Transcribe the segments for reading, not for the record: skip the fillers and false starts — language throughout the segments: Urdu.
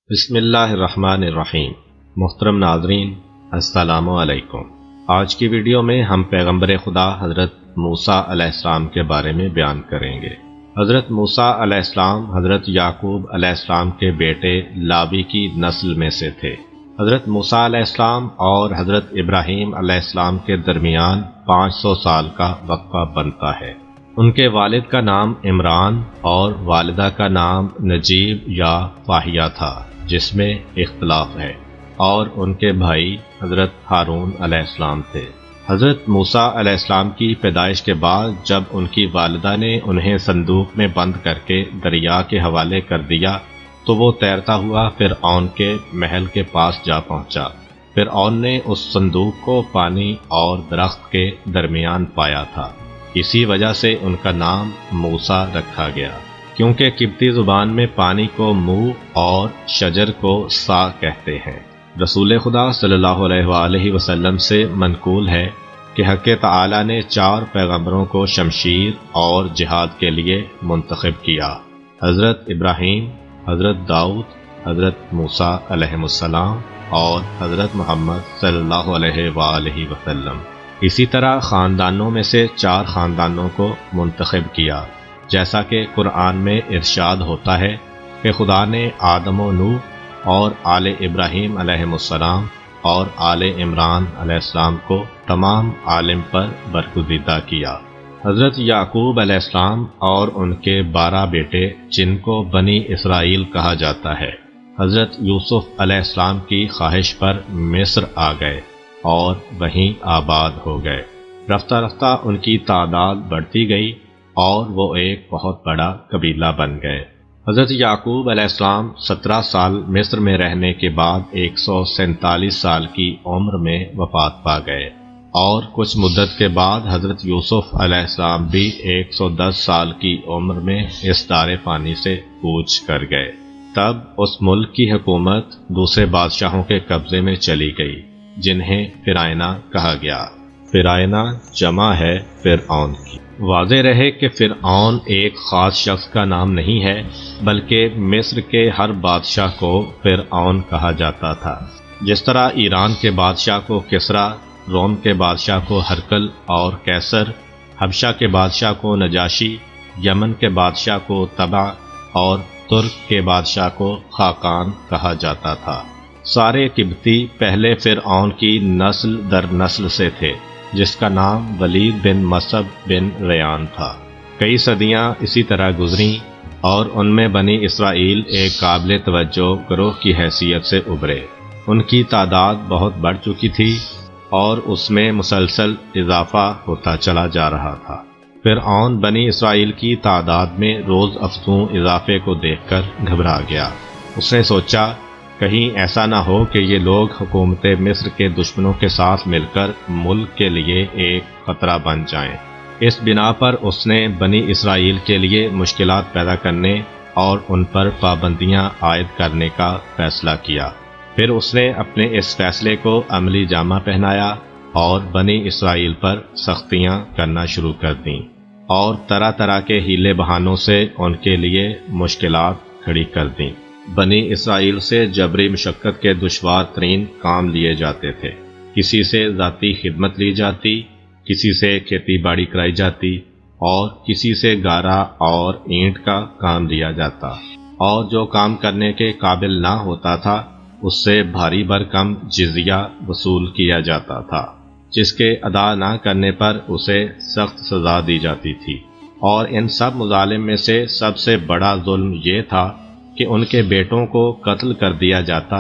بسم اللہ الرحمن الرحیم۔ محترم ناظرین، السلام علیکم۔ آج کی ویڈیو میں ہم پیغمبر خدا حضرت موسیٰ علیہ السلام کے بارے میں بیان کریں گے۔ حضرت موسیٰ علیہ السلام حضرت یعقوب علیہ السلام کے بیٹے لاوی کی نسل میں سے تھے۔ حضرت موسیٰ علیہ السلام اور حضرت ابراہیم علیہ السلام کے درمیان 500 سال کا وقفہ بنتا ہے۔ ان کے والد کا نام عمران اور والدہ کا نام نجیب یا فاہیہ تھا، جس میں اختلاف ہے، اور ان کے بھائی حضرت ہارون علیہ السلام تھے۔ حضرت موسیٰ علیہ السلام کی پیدائش کے بعد جب ان کی والدہ نے انہیں صندوق میں بند کر کے دریا کے حوالے کر دیا تو وہ تیرتا ہوا فرعون کے محل کے پاس جا پہنچا۔ فرعون نے اس صندوق کو پانی اور درخت کے درمیان پایا تھا، اسی وجہ سے ان کا نام موسیٰ رکھا گیا، کیونکہ قبطی زبان میں پانی کو مو اور شجر کو سا کہتے ہیں۔ رسول خدا صلی اللہ علیہ وآلہ وسلم سے منقول ہے کہ حق تعالی نے 4 پیغمبروں کو شمشیر اور جہاد کے لیے منتخب کیا: حضرت ابراہیم، حضرت داؤد، حضرت موسیٰ علیہ السلام اور حضرت محمد صلی اللہ علیہ وآلہ وسلم۔ اسی طرح خاندانوں میں سے 4 خاندانوں کو منتخب کیا، جیسا کہ قرآن میں ارشاد ہوتا ہے کہ خدا نے آدم و نوح اور آل ابراہیم علیہ السلام اور آل عمران علیہ السلام کو تمام عالم پر برگزیدہ کیا۔ حضرت یعقوب علیہ السلام اور ان کے 12 بیٹے، جن کو بنی اسرائیل کہا جاتا ہے، حضرت یوسف علیہ السلام کی خواہش پر مصر آ گئے اور وہیں آباد ہو گئے۔ رفتہ رفتہ ان کی تعداد بڑھتی گئی اور وہ ایک بہت بڑا قبیلہ بن گئے۔ حضرت یعقوب علیہ السلام 17 سال مصر میں رہنے کے بعد 147 سال کی عمر میں وفات پا گئے، اور کچھ مدت کے بعد حضرت یوسف علیہ السلام بھی 110 سال کی عمر میں اس دار فانی سے کوچ کر گئے۔ تب اس ملک کی حکومت دوسرے بادشاہوں کے قبضے میں چلی گئی، جنہیں فرعونہ کہا گیا۔ فرعونہ جمع ہے فرعون کی۔ واضح رہے کہ فرعون ایک خاص شخص کا نام نہیں ہے، بلکہ مصر کے ہر بادشاہ کو فرعون کہا جاتا تھا۔ جس طرح ایران کے بادشاہ کو کسریٰ، روم کے بادشاہ کو ہرقل اور قیصر، حبشہ کے بادشاہ کو نجاشی، یمن کے بادشاہ کو طبع اور ترک کے بادشاہ کو خاقان کہا جاتا تھا۔ سارے قبطی پہلے فرعون کی نسل در نسل سے تھے، جس کا نام ولید بن مصعب بن ریان تھا۔ کئی صدیاں اسی طرح گزریں اور ان میں بنی اسرائیل ایک قابل توجہ گروہ کی حیثیت سے ابھرے۔ ان کی تعداد بہت بڑھ چکی تھی اور اس میں مسلسل اضافہ ہوتا چلا جا رہا تھا۔ فرعون بنی اسرائیل کی تعداد میں روز افزوں اضافے کو دیکھ کر گھبرا گیا۔ اس نے سوچا کہیں ایسا نہ ہو کہ یہ لوگ حکومت مصر کے دشمنوں کے ساتھ مل کر ملک کے لیے ایک خطرہ بن جائیں۔ اس بنا پر اس نے بنی اسرائیل کے لیے مشکلات پیدا کرنے اور ان پر پابندیاں عائد کرنے کا فیصلہ کیا۔ پھر اس نے اپنے اس فیصلے کو عملی جامہ پہنایا اور بنی اسرائیل پر سختیاں کرنا شروع کر دیں، اور طرح طرح کے ہیلے بہانوں سے ان کے لیے مشکلات کھڑی کر دیں۔ بنی اسرائیل سے جبری مشقت کے دشوار ترین کام لیے جاتے تھے۔ کسی سے ذاتی خدمت لی جاتی، کسی سے کھیتی باڑی کرائی جاتی، اور کسی سے گارا اور اینٹ کا کام لیا جاتا، اور جو کام کرنے کے قابل نہ ہوتا تھا اس سے بھاری بھرکم جزیہ وصول کیا جاتا تھا، جس کے ادا نہ کرنے پر اسے سخت سزا دی جاتی تھی۔ اور ان سب مظالم میں سے سب سے بڑا ظلم یہ تھا کہ ان کے بیٹوں کو قتل کر دیا جاتا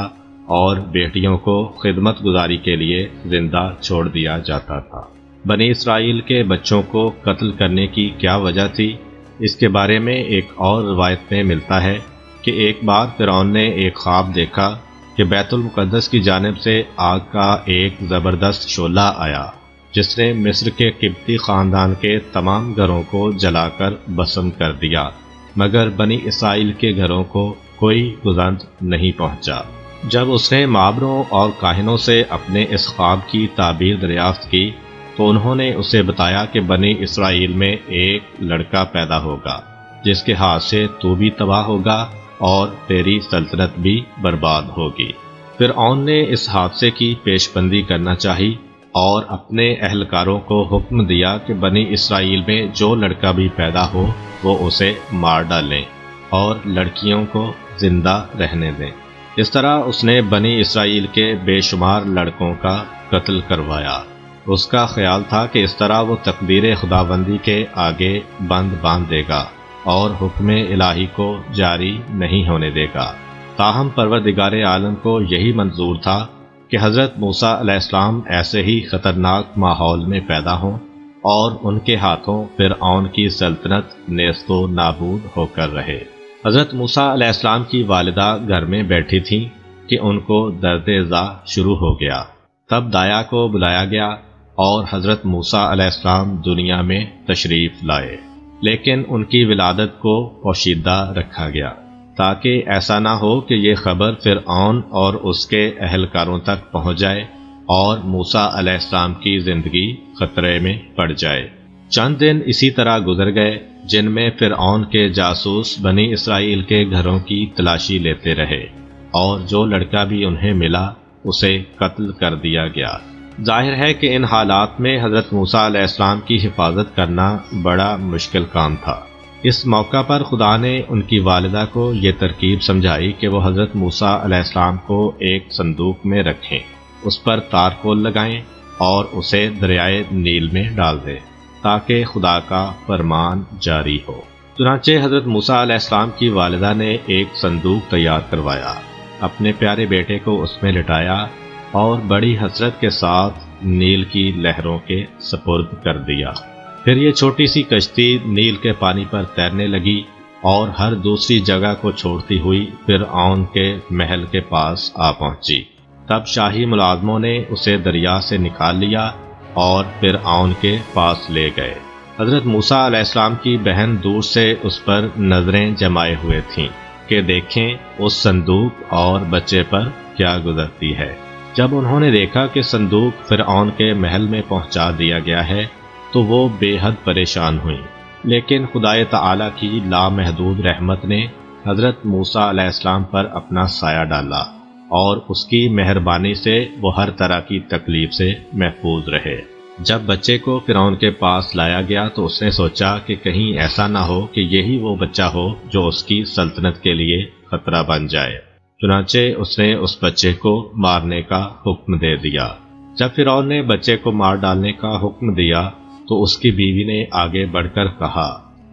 اور بیٹیوں کو خدمت گزاری کے لیے زندہ چھوڑ دیا جاتا تھا۔ بنی اسرائیل کے بچوں کو قتل کرنے کی کیا وجہ تھی؟ اس کے بارے میں ایک اور روایت میں ملتا ہے کہ ایک بار فرعون نے ایک خواب دیکھا کہ بیت المقدس کی جانب سے آگ کا ایک زبردست شعلہ آیا، جس نے مصر کے قبطی خاندان کے تمام گھروں کو جلا کر بھسم کر دیا، مگر بنی اسرائیل کے گھروں کو کوئی گزند نہیں پہنچا۔ جب اس نے معابروں اور کاہنوں سے اپنے اس خواب کی تعبیر دریافت کی تو انہوں نے اسے بتایا کہ بنی اسرائیل میں ایک لڑکا پیدا ہوگا، جس کے ہاتھ سے تو بھی تباہ ہوگا اور تیری سلطنت بھی برباد ہوگی۔ فرعون نے اس حادثے کی پیش بندی کرنا چاہی اور اپنے اہلکاروں کو حکم دیا کہ بنی اسرائیل میں جو لڑکا بھی پیدا ہو وہ اسے مار ڈالیں اور لڑکیوں کو زندہ رہنے دیں۔ اس طرح اس نے بنی اسرائیل کے بے شمار لڑکوں کا قتل کروایا۔ اس کا خیال تھا کہ اس طرح وہ تقدیر خداوندی کے آگے بند باندھ دے گا اور حکم الہی کو جاری نہیں ہونے دے گا۔ تاہم پروردگار عالم کو یہی منظور تھا کہ حضرت موسیٰ علیہ السلام ایسے ہی خطرناک ماحول میں پیدا ہوں اور ان کے ہاتھوں فرعون کی سلطنت نیست و نابود ہو کر رہے۔ حضرت موسیٰ علیہ السلام کی والدہ گھر میں بیٹھی تھیں کہ ان کو درد ذا شروع ہو گیا۔ تب دایا کو بلایا گیا اور حضرت موسیٰ علیہ السلام دنیا میں تشریف لائے، لیکن ان کی ولادت کو پوشیدہ رکھا گیا تاکہ ایسا نہ ہو کہ یہ خبر فرعون اور اس کے اہلکاروں تک پہنچ جائے اور موسیٰ علیہ السلام کی زندگی خطرے میں پڑ جائے۔ چند دن اسی طرح گزر گئے جن میں فرعون کے جاسوس بنی اسرائیل کے گھروں کی تلاشی لیتے رہے اور جو لڑکا بھی انہیں ملا اسے قتل کر دیا گیا۔ ظاہر ہے کہ ان حالات میں حضرت موسیٰ علیہ السلام کی حفاظت کرنا بڑا مشکل کام تھا۔ اس موقع پر خدا نے ان کی والدہ کو یہ ترکیب سمجھائی کہ وہ حضرت موسیٰ علیہ السلام کو ایک صندوق میں رکھیں، اس پر تارکول لگائیں اور اسے دریائے نیل میں ڈال دیں تاکہ خدا کا فرمان جاری ہو۔ چنانچہ حضرت موسیٰ علیہ السلام کی والدہ نے ایک صندوق تیار کروایا، اپنے پیارے بیٹے کو اس میں لٹایا اور بڑی حسرت کے ساتھ نیل کی لہروں کے سپرد کر دیا۔ پھر یہ چھوٹی سی کشتی نیل کے پانی پر تیرنے لگی اور ہر دوسری جگہ کو چھوڑتی ہوئی فرعون کے محل کے پاس آ پہنچی۔ تب شاہی ملازموں نے اسے دریا سے نکال لیا اور فرعون کے پاس لے گئے۔ حضرت موسیٰ علیہ السلام کی بہن دور سے اس پر نظریں جمائے ہوئے تھیں کہ دیکھیں اس صندوق اور بچے پر کیا گزرتی ہے۔ جب انہوں نے دیکھا کہ صندوق فرعون کے محل میں پہنچا دیا گیا ہے تو وہ بے حد پریشان ہوئیں، لیکن خدائے تعالیٰ کی لامحدود رحمت نے حضرت موسیٰ علیہ السلام پر اپنا سایہ ڈالا اور اس کی مہربانی سے وہ ہر طرح کی تکلیف سے محفوظ رہے۔ جب بچے کو فرعون کے پاس لایا گیا تو اس نے سوچا کہ کہیں ایسا نہ ہو کہ یہی وہ بچہ ہو جو اس کی سلطنت کے لیے خطرہ بن جائے۔ چنانچہ اس نے اس بچے کو مارنے کا حکم دے دیا۔ جب فرعون نے بچے کو مار ڈالنے کا حکم دیا تو اس کی بیوی نے آگے بڑھ کر کہا،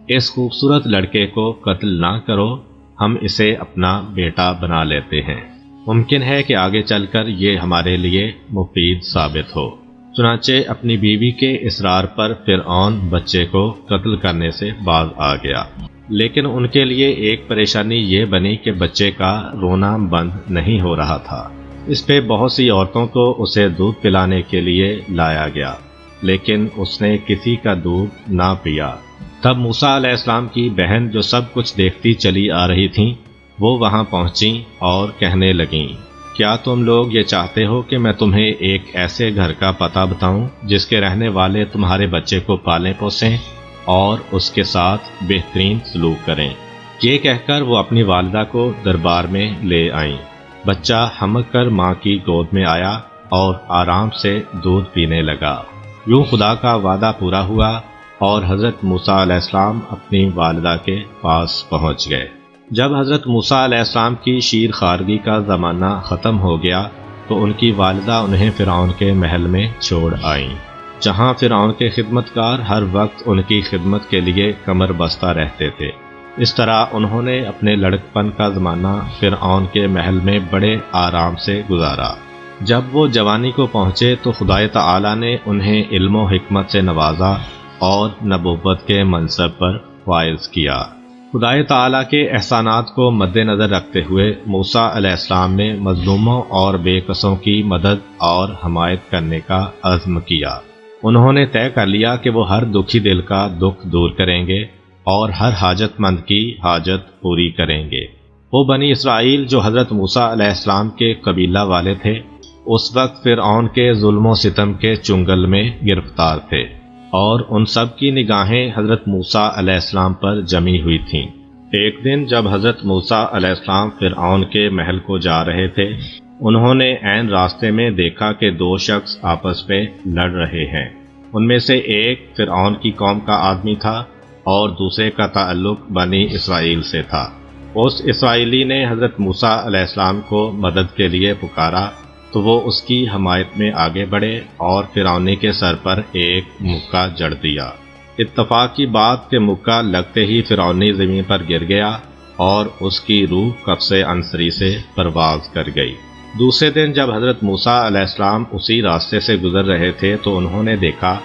اس خوبصورت لڑکے کو قتل نہ کرو، ہم اسے اپنا بیٹا بنا لیتے ہیں، ممکن ہے کہ آگے چل کر یہ ہمارے لیے مفید ثابت ہو۔ چنانچہ اپنی بیوی کے اصرار پر فرعون بچے کو قتل کرنے سے باز آ گیا، لیکن ان کے لیے ایک پریشانی یہ بنی کہ بچے کا رونا بند نہیں ہو رہا تھا۔ اس پہ بہت سی عورتوں کو اسے دودھ پلانے کے لیے لایا گیا، لیکن اس نے کسی کا دودھ نہ پیا۔ تب موسیٰ علیہ السلام کی بہن جو سب کچھ دیکھتی چلی آ رہی تھیں وہ وہاں پہنچیں اور کہنے لگیں، کیا تم لوگ یہ چاہتے ہو کہ میں تمہیں ایک ایسے گھر کا پتہ بتاؤں جس کے رہنے والے تمہارے بچے کو پالیں پوسیں اور اس کے ساتھ بہترین سلوک کریں؟ یہ کہہ کر وہ اپنی والدہ کو دربار میں لے آئیں۔ بچہ ہمک کر ماں کی گود میں آیا اور آرام سے دودھ پینے لگا۔ یوں خدا کا وعدہ پورا ہوا اور حضرت موسیٰ علیہ السلام اپنی والدہ کے پاس پہنچ گئے۔ جب حضرت موسیٰ علیہ السلام کی شیر خارگی کا زمانہ ختم ہو گیا تو ان کی والدہ انہیں فرعون کے محل میں چھوڑ آئیں، جہاں فرعون کے خدمتگار ہر وقت ان کی خدمت کے لیے کمر بستہ رہتے تھے۔ اس طرح انہوں نے اپنے لڑکپن کا زمانہ فرعون کے محل میں بڑے آرام سے گزارا۔ جب وہ جوانی کو پہنچے تو خدائے تعالیٰ نے انہیں علم و حکمت سے نوازا اور نبوت کے منصب پر فائز کیا۔ خدائے تعالیٰ کے احسانات کو مد نظر رکھتے ہوئے موسیٰ علیہ السلام نے مظلوموں اور بے کسوں کی مدد اور حمایت کرنے کا عزم کیا۔ انہوں نے طے کر لیا کہ وہ ہر دکھی دل کا دکھ دور کریں گے اور ہر حاجت مند کی حاجت پوری کریں گے۔ وہ بنی اسرائیل جو حضرت موسیٰ علیہ السلام کے قبیلہ والے تھے اس وقت فرعون کے ظلم و ستم کے چنگل میں گرفتار تھے اور ان سب کی نگاہیں حضرت موسیٰ علیہ السلام پر جمی ہوئی تھیں۔ ایک دن جب حضرت موسیٰ علیہ السلام فرعون کے محل کو جا رہے تھے، انہوں نے عین راستے میں دیکھا کہ دو شخص آپس میں لڑ رہے ہیں۔ ان میں سے ایک فرعون کی قوم کا آدمی تھا اور دوسرے کا تعلق بنی اسرائیل سے تھا۔ اس اسرائیلی نے حضرت موسیٰ علیہ السلام کو مدد کے لیے پکارا تو وہ اس کی حمایت میں آگے بڑھے اور فرعونی کے سر پر ایک مکہ جڑ دیا۔ اتفاق کی بات کہ مکہ لگتے ہی فرعونی زمین پر گر گیا اور اس کی روح قبض عنصری سے پرواز کر گئی۔ دوسرے دن جب حضرت موسیٰ علیہ السلام اسی راستے سے گزر رہے تھے تو انہوں نے دیکھا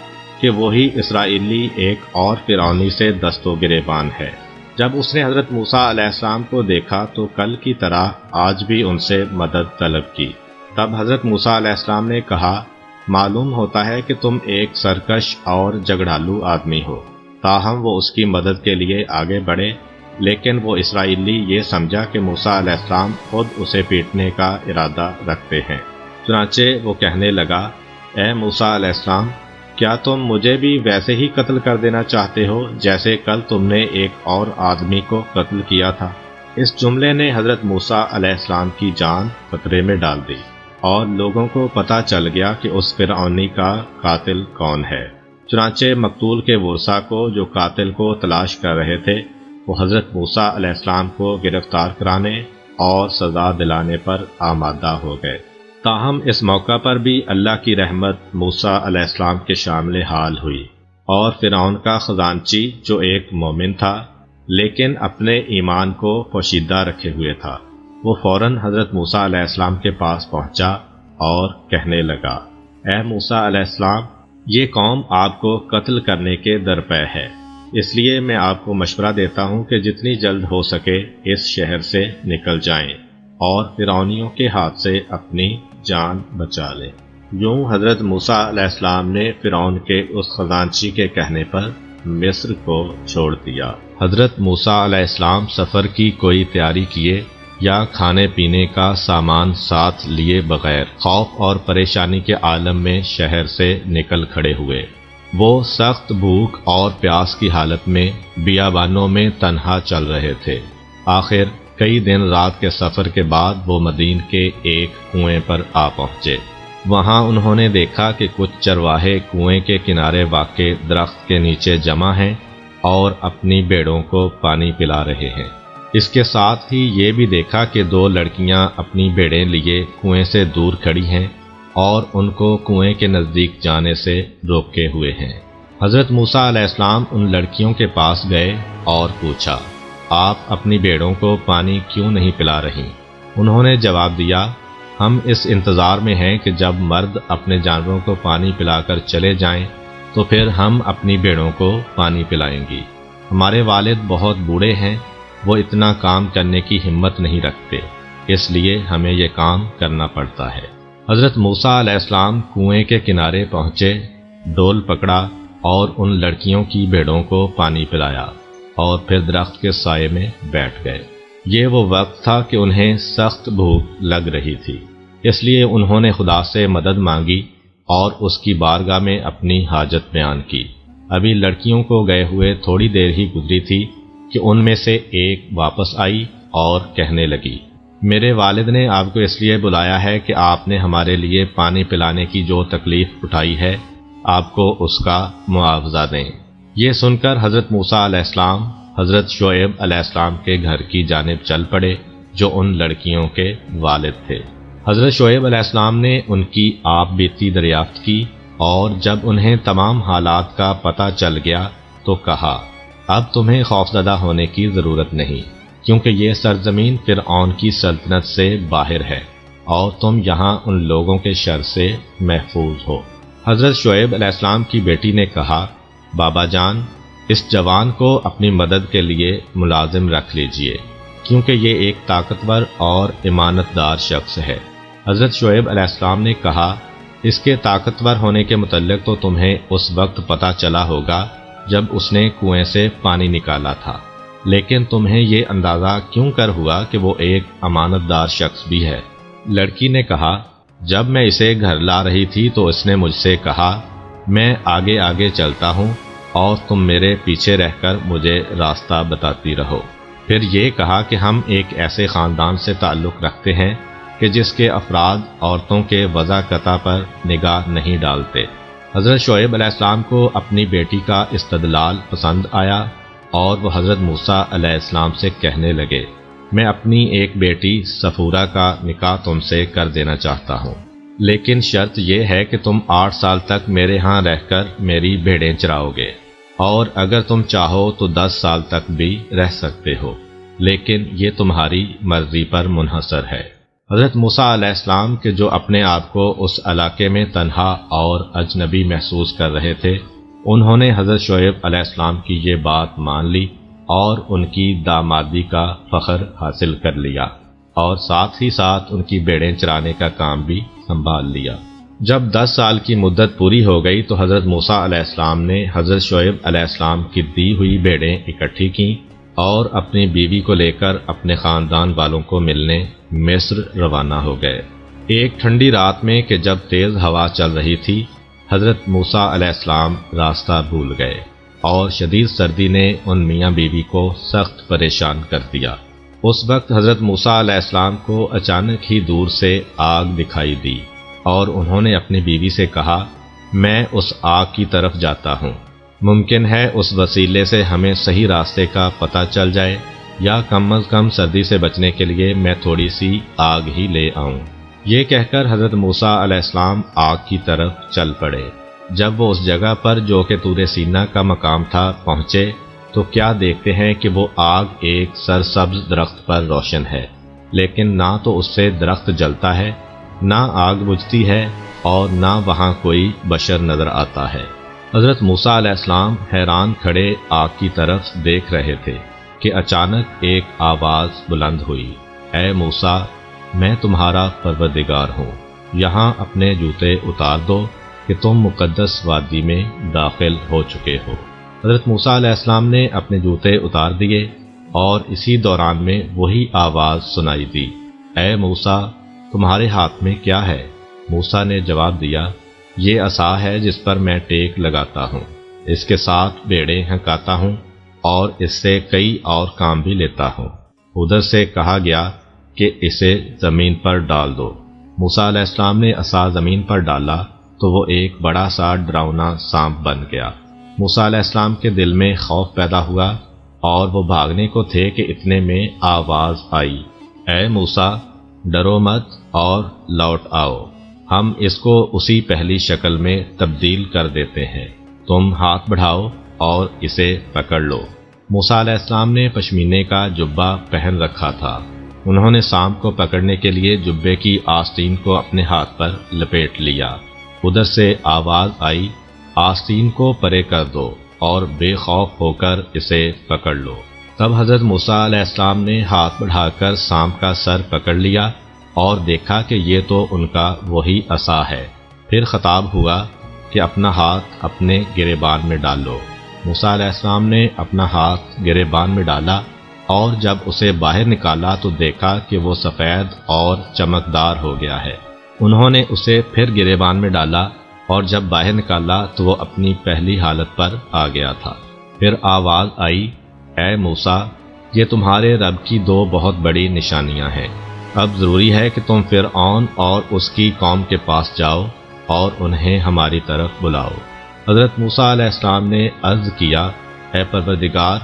کہ وہی اسرائیلی ایک اور فرعونی سے دست و گریبان ہے۔ جب اس نے حضرت موسیٰ علیہ السلام کو دیکھا تو کل کی طرح آج بھی ان سے مدد طلب کی۔ تب حضرت موسیٰ علیہ السلام نے کہا، معلوم ہوتا ہے کہ تم ایک سرکش اور جھگڑالو آدمی ہو۔ تاہم وہ اس کی مدد کے لیے آگے بڑھے، لیکن وہ اسرائیلی یہ سمجھا کہ موسیٰ علیہ السلام خود اسے پیٹنے کا ارادہ رکھتے ہیں۔ چنانچہ وہ کہنے لگا، اے موسیٰ علیہ السلام، کیا تم مجھے بھی ویسے ہی قتل کر دینا چاہتے ہو جیسے کل تم نے ایک اور آدمی کو قتل کیا تھا؟ اس جملے نے حضرت موسیٰ علیہ السلام کی جان خطرے میں ڈال دی اور لوگوں کو پتہ چل گیا کہ اس فرعونی کا قاتل کون ہے۔ چنانچہ مقتول کے ورثاء کو جو قاتل کو تلاش کر رہے تھے وہ حضرت موسیٰ علیہ السلام کو گرفتار کرانے اور سزا دلانے پر آمادہ ہو گئے۔ تاہم اس موقع پر بھی اللہ کی رحمت موسیٰ علیہ السلام کے شامل حال ہوئی اور فرعون کا خزانچی جو ایک مومن تھا لیکن اپنے ایمان کو پوشیدہ رکھے ہوئے تھا، وہ فوراً حضرت موسیٰ علیہ السلام کے پاس پہنچا اور کہنے لگا، اے موسیٰ علیہ السلام، یہ قوم آپ کو قتل کرنے کے درپے ہے، اس لیے میں آپ کو مشورہ دیتا ہوں کہ جتنی جلد ہو سکے اس شہر سے نکل جائیں اور فرعونیوں کے ہاتھ سے اپنی جان بچا لیں۔ یوں حضرت موسیٰ علیہ السلام نے فرعون کے اس خزانچی کے کہنے پر مصر کو چھوڑ دیا۔ حضرت موسیٰ علیہ السلام سفر کی کوئی تیاری کیے یا کھانے پینے کا سامان ساتھ لیے بغیر خوف اور پریشانی کے عالم میں شہر سے نکل کھڑے ہوئے۔ وہ سخت بھوک اور پیاس کی حالت میں بیابانوں میں تنہا چل رہے تھے۔ آخر کئی دن رات کے سفر کے بعد وہ مدین کے ایک کنویں پر آ پہنچے۔ وہاں انہوں نے دیکھا کہ کچھ چرواہے کنویں کے کنارے واقع درخت کے نیچے جمع ہیں اور اپنی بھیڑوں کو پانی پلا رہے ہیں۔ اس کے ساتھ ہی یہ بھی دیکھا کہ دو لڑکیاں اپنی بھیڑیں لیے کنویں سے دور کھڑی ہیں اور ان کو کنویں کے نزدیک جانے سے روکے ہوئے ہیں۔ حضرت موسیٰ علیہ السلام ان لڑکیوں کے پاس گئے اور پوچھا، آپ اپنی بھیڑوں کو پانی کیوں نہیں پلا رہی؟ انہوں نے جواب دیا، ہم اس انتظار میں ہیں کہ جب مرد اپنے جانوروں کو پانی پلا کر چلے جائیں تو پھر ہم اپنی بھیڑوں کو پانی پلائیں گی۔ ہمارے والد بہت بوڑھے ہیں، وہ اتنا کام کرنے کی ہمت نہیں رکھتے، اس لیے ہمیں یہ کام کرنا پڑتا ہے۔ حضرت موسیٰ علیہ السلام کنویں کے کنارے پہنچے، ڈول پکڑا اور ان لڑکیوں کی بھیڑوں کو پانی پلایا اور پھر درخت کے سائے میں بیٹھ گئے۔ یہ وہ وقت تھا کہ انہیں سخت بھوک لگ رہی تھی، اس لیے انہوں نے خدا سے مدد مانگی اور اس کی بارگاہ میں اپنی حاجت بیان کی۔ ابھی لڑکیوں کو گئے ہوئے تھوڑی دیر ہی گزری تھی کہ ان میں سے ایک واپس آئی اور کہنے لگی، میرے والد نے آپ کو اس لیے بلایا ہے کہ آپ نے ہمارے لیے پانی پلانے کی جو تکلیف اٹھائی ہے آپ کو اس کا معاوضہ دیں۔ یہ سن کر حضرت موسیٰ علیہ السلام حضرت شعیب علیہ السلام کے گھر کی جانب چل پڑے جو ان لڑکیوں کے والد تھے۔ حضرت شعیب علیہ السلام نے ان کی آپ بیتی دریافت کی اور جب انہیں تمام حالات کا پتہ چل گیا تو کہا، اب تمہیں خوفزدہ ہونے کی ضرورت نہیں، کیونکہ یہ سرزمین فرعون کی سلطنت سے باہر ہے اور تم یہاں ان لوگوں کے شر سے محفوظ ہو۔ حضرت شعیب علیہ السلام کی بیٹی نے کہا، بابا جان، اس جوان کو اپنی مدد کے لیے ملازم رکھ لیجئے، کیونکہ یہ ایک طاقتور اور امانت دار شخص ہے۔ حضرت شعیب علیہ السلام نے کہا، اس کے طاقتور ہونے کے متعلق تو تمہیں اس وقت پتہ چلا ہوگا جب اس نے کنویں سے پانی نکالا تھا، لیکن تمہیں یہ اندازہ کیوں کر ہوا کہ وہ ایک امانت دار شخص بھی ہے؟ لڑکی نے کہا، جب میں اسے گھر لا رہی تھی تو اس نے مجھ سے کہا، میں آگے آگے چلتا ہوں اور تم میرے پیچھے رہ کر مجھے راستہ بتاتی رہو۔ پھر یہ کہا کہ ہم ایک ایسے خاندان سے تعلق رکھتے ہیں کہ جس کے افراد عورتوں کے وضاقتہ پر نگاہ نہیں ڈالتے۔ حضرت شعیب علیہ السلام کو اپنی بیٹی کا استدلال پسند آیا اور وہ حضرت موسیٰ علیہ السلام سے کہنے لگے، میں اپنی ایک بیٹی صفورہ کا نکاح تم سے کر دینا چاہتا ہوں، لیکن شرط یہ ہے کہ تم 8 سال تک میرے ہاں رہ کر میری بھیڑیں چراؤ گے، اور اگر تم چاہو تو 10 سال تک بھی رہ سکتے ہو، لیکن یہ تمہاری مرضی پر منحصر ہے۔ حضرت موسیٰ علیہ السلام کے جو اپنے آپ کو اس علاقے میں تنہا اور اجنبی محسوس کر رہے تھے، انہوں نے حضرت شعیب علیہ السلام کی یہ بات مان لی اور ان کی دامادی کا فخر حاصل کر لیا، اور ساتھ ہی ساتھ ان کی بھیڑیں چرانے کا کام بھی سنبھال لیا۔ جب 10 سال کی مدت پوری ہو گئی تو حضرت موسیٰ علیہ السلام نے حضرت شعیب علیہ السلام کی دی ہوئی بھیڑیں اکٹھی کیں اور اپنی بیوی کو لے کر اپنے خاندان والوں کو ملنے مصر روانہ ہو گئے۔ ایک ٹھنڈی رات میں کہ جب تیز ہوا چل رہی تھی، حضرت موسیٰ علیہ السلام راستہ بھول گئے اور شدید سردی نے ان میاں بیوی کو سخت پریشان کر دیا۔ اس وقت حضرت موسیٰ علیہ السلام کو اچانک ہی دور سے آگ دکھائی دی اور انہوں نے اپنی بیوی سے کہا، میں اس آگ کی طرف جاتا ہوں، ممکن ہے اس وسیلے سے ہمیں صحیح راستے کا پتہ چل جائے، یا کم از کم سردی سے بچنے کے لیے میں تھوڑی سی آگ ہی لے آؤں۔ یہ کہہ کر حضرت موسیٰ علیہ السلام آگ کی طرف چل پڑے۔ جب وہ اس جگہ پر جو کہ طور سینا کا مقام تھا پہنچے تو کیا دیکھتے ہیں کہ وہ آگ ایک سرسبز درخت پر روشن ہے، لیکن نہ تو اس سے درخت جلتا ہے، نہ آگ بجھتی ہے، اور نہ وہاں کوئی بشر نظر آتا ہے۔ حضرت موسیٰ علیہ السلام حیران کھڑے آگ کی طرف دیکھ رہے تھے کہ اچانک ایک آواز بلند ہوئی، اے موسیٰ، میں تمہارا پروردگار ہوں، یہاں اپنے جوتے اتار دو کہ تم مقدس وادی میں داخل ہو چکے ہو۔ حضرت موسیٰ علیہ السلام نے اپنے جوتے اتار دیے اور اسی دوران میں وہی آواز سنائی دی، اے موسیٰ، تمہارے ہاتھ میں کیا ہے؟ موسیٰ نے جواب دیا، یہ عصا ہے جس پر میں ٹیک لگاتا ہوں، اس کے ساتھ بھیڑیں ہنکاتا ہوں اور اس سے کئی اور کام بھی لیتا ہوں۔ ادھر سے کہا گیا کہ اسے زمین پر ڈال دو۔ موسیٰ علیہ السلام نے عصا زمین پر ڈالا تو وہ ایک بڑا سا ڈراؤنا سانپ بن گیا۔ موسیٰ علیہ السلام کے دل میں خوف پیدا ہوا اور وہ بھاگنے کو تھے کہ اتنے میں آواز آئی، اے موسیٰ، ڈرو مت اور لوٹ آؤ، ہم اس کو اسی پہلی شکل میں تبدیل کر دیتے ہیں، تم ہاتھ بڑھاؤ اور اسے پکڑ لو۔ موسیٰ علیہ السلام نے پشمینے کا جبہ پہن رکھا تھا۔ انہوں نے سانپ کو پکڑنے کے لیے جبے کی آستین کو اپنے ہاتھ پر لپیٹ لیا۔ ادھر سے آواز آئی، آستین کو پرے کر دو اور بے خوف ہو کر اسے پکڑ لو۔ تب حضرت موسیٰ علیہ السلام نے ہاتھ بڑھا کر سانپ کا سر پکڑ لیا اور دیکھا کہ یہ تو ان کا وہی عصا ہے۔ پھر خطاب ہوا کہ اپنا ہاتھ اپنے گریبان میں ڈالو۔ موسیٰ علیہ السلام نے اپنا ہاتھ گریبان میں ڈالا اور جب اسے باہر نکالا تو دیکھا کہ وہ سفید اور چمکدار ہو گیا ہے۔ انہوں نے اسے پھر گریبان میں ڈالا اور جب باہر نکالا تو وہ اپنی پہلی حالت پر آ گیا تھا۔ پھر آواز آئی، اے موسیٰ، یہ تمہارے رب کی 2 بہت بڑی نشانیاں ہیں، اب ضروری ہے کہ تم فرعون اور اس کی قوم کے پاس جاؤ اور انہیں ہماری طرف بلاؤ۔ حضرت موسیٰ علیہ السلام نے عرض کیا، اے پروردگار،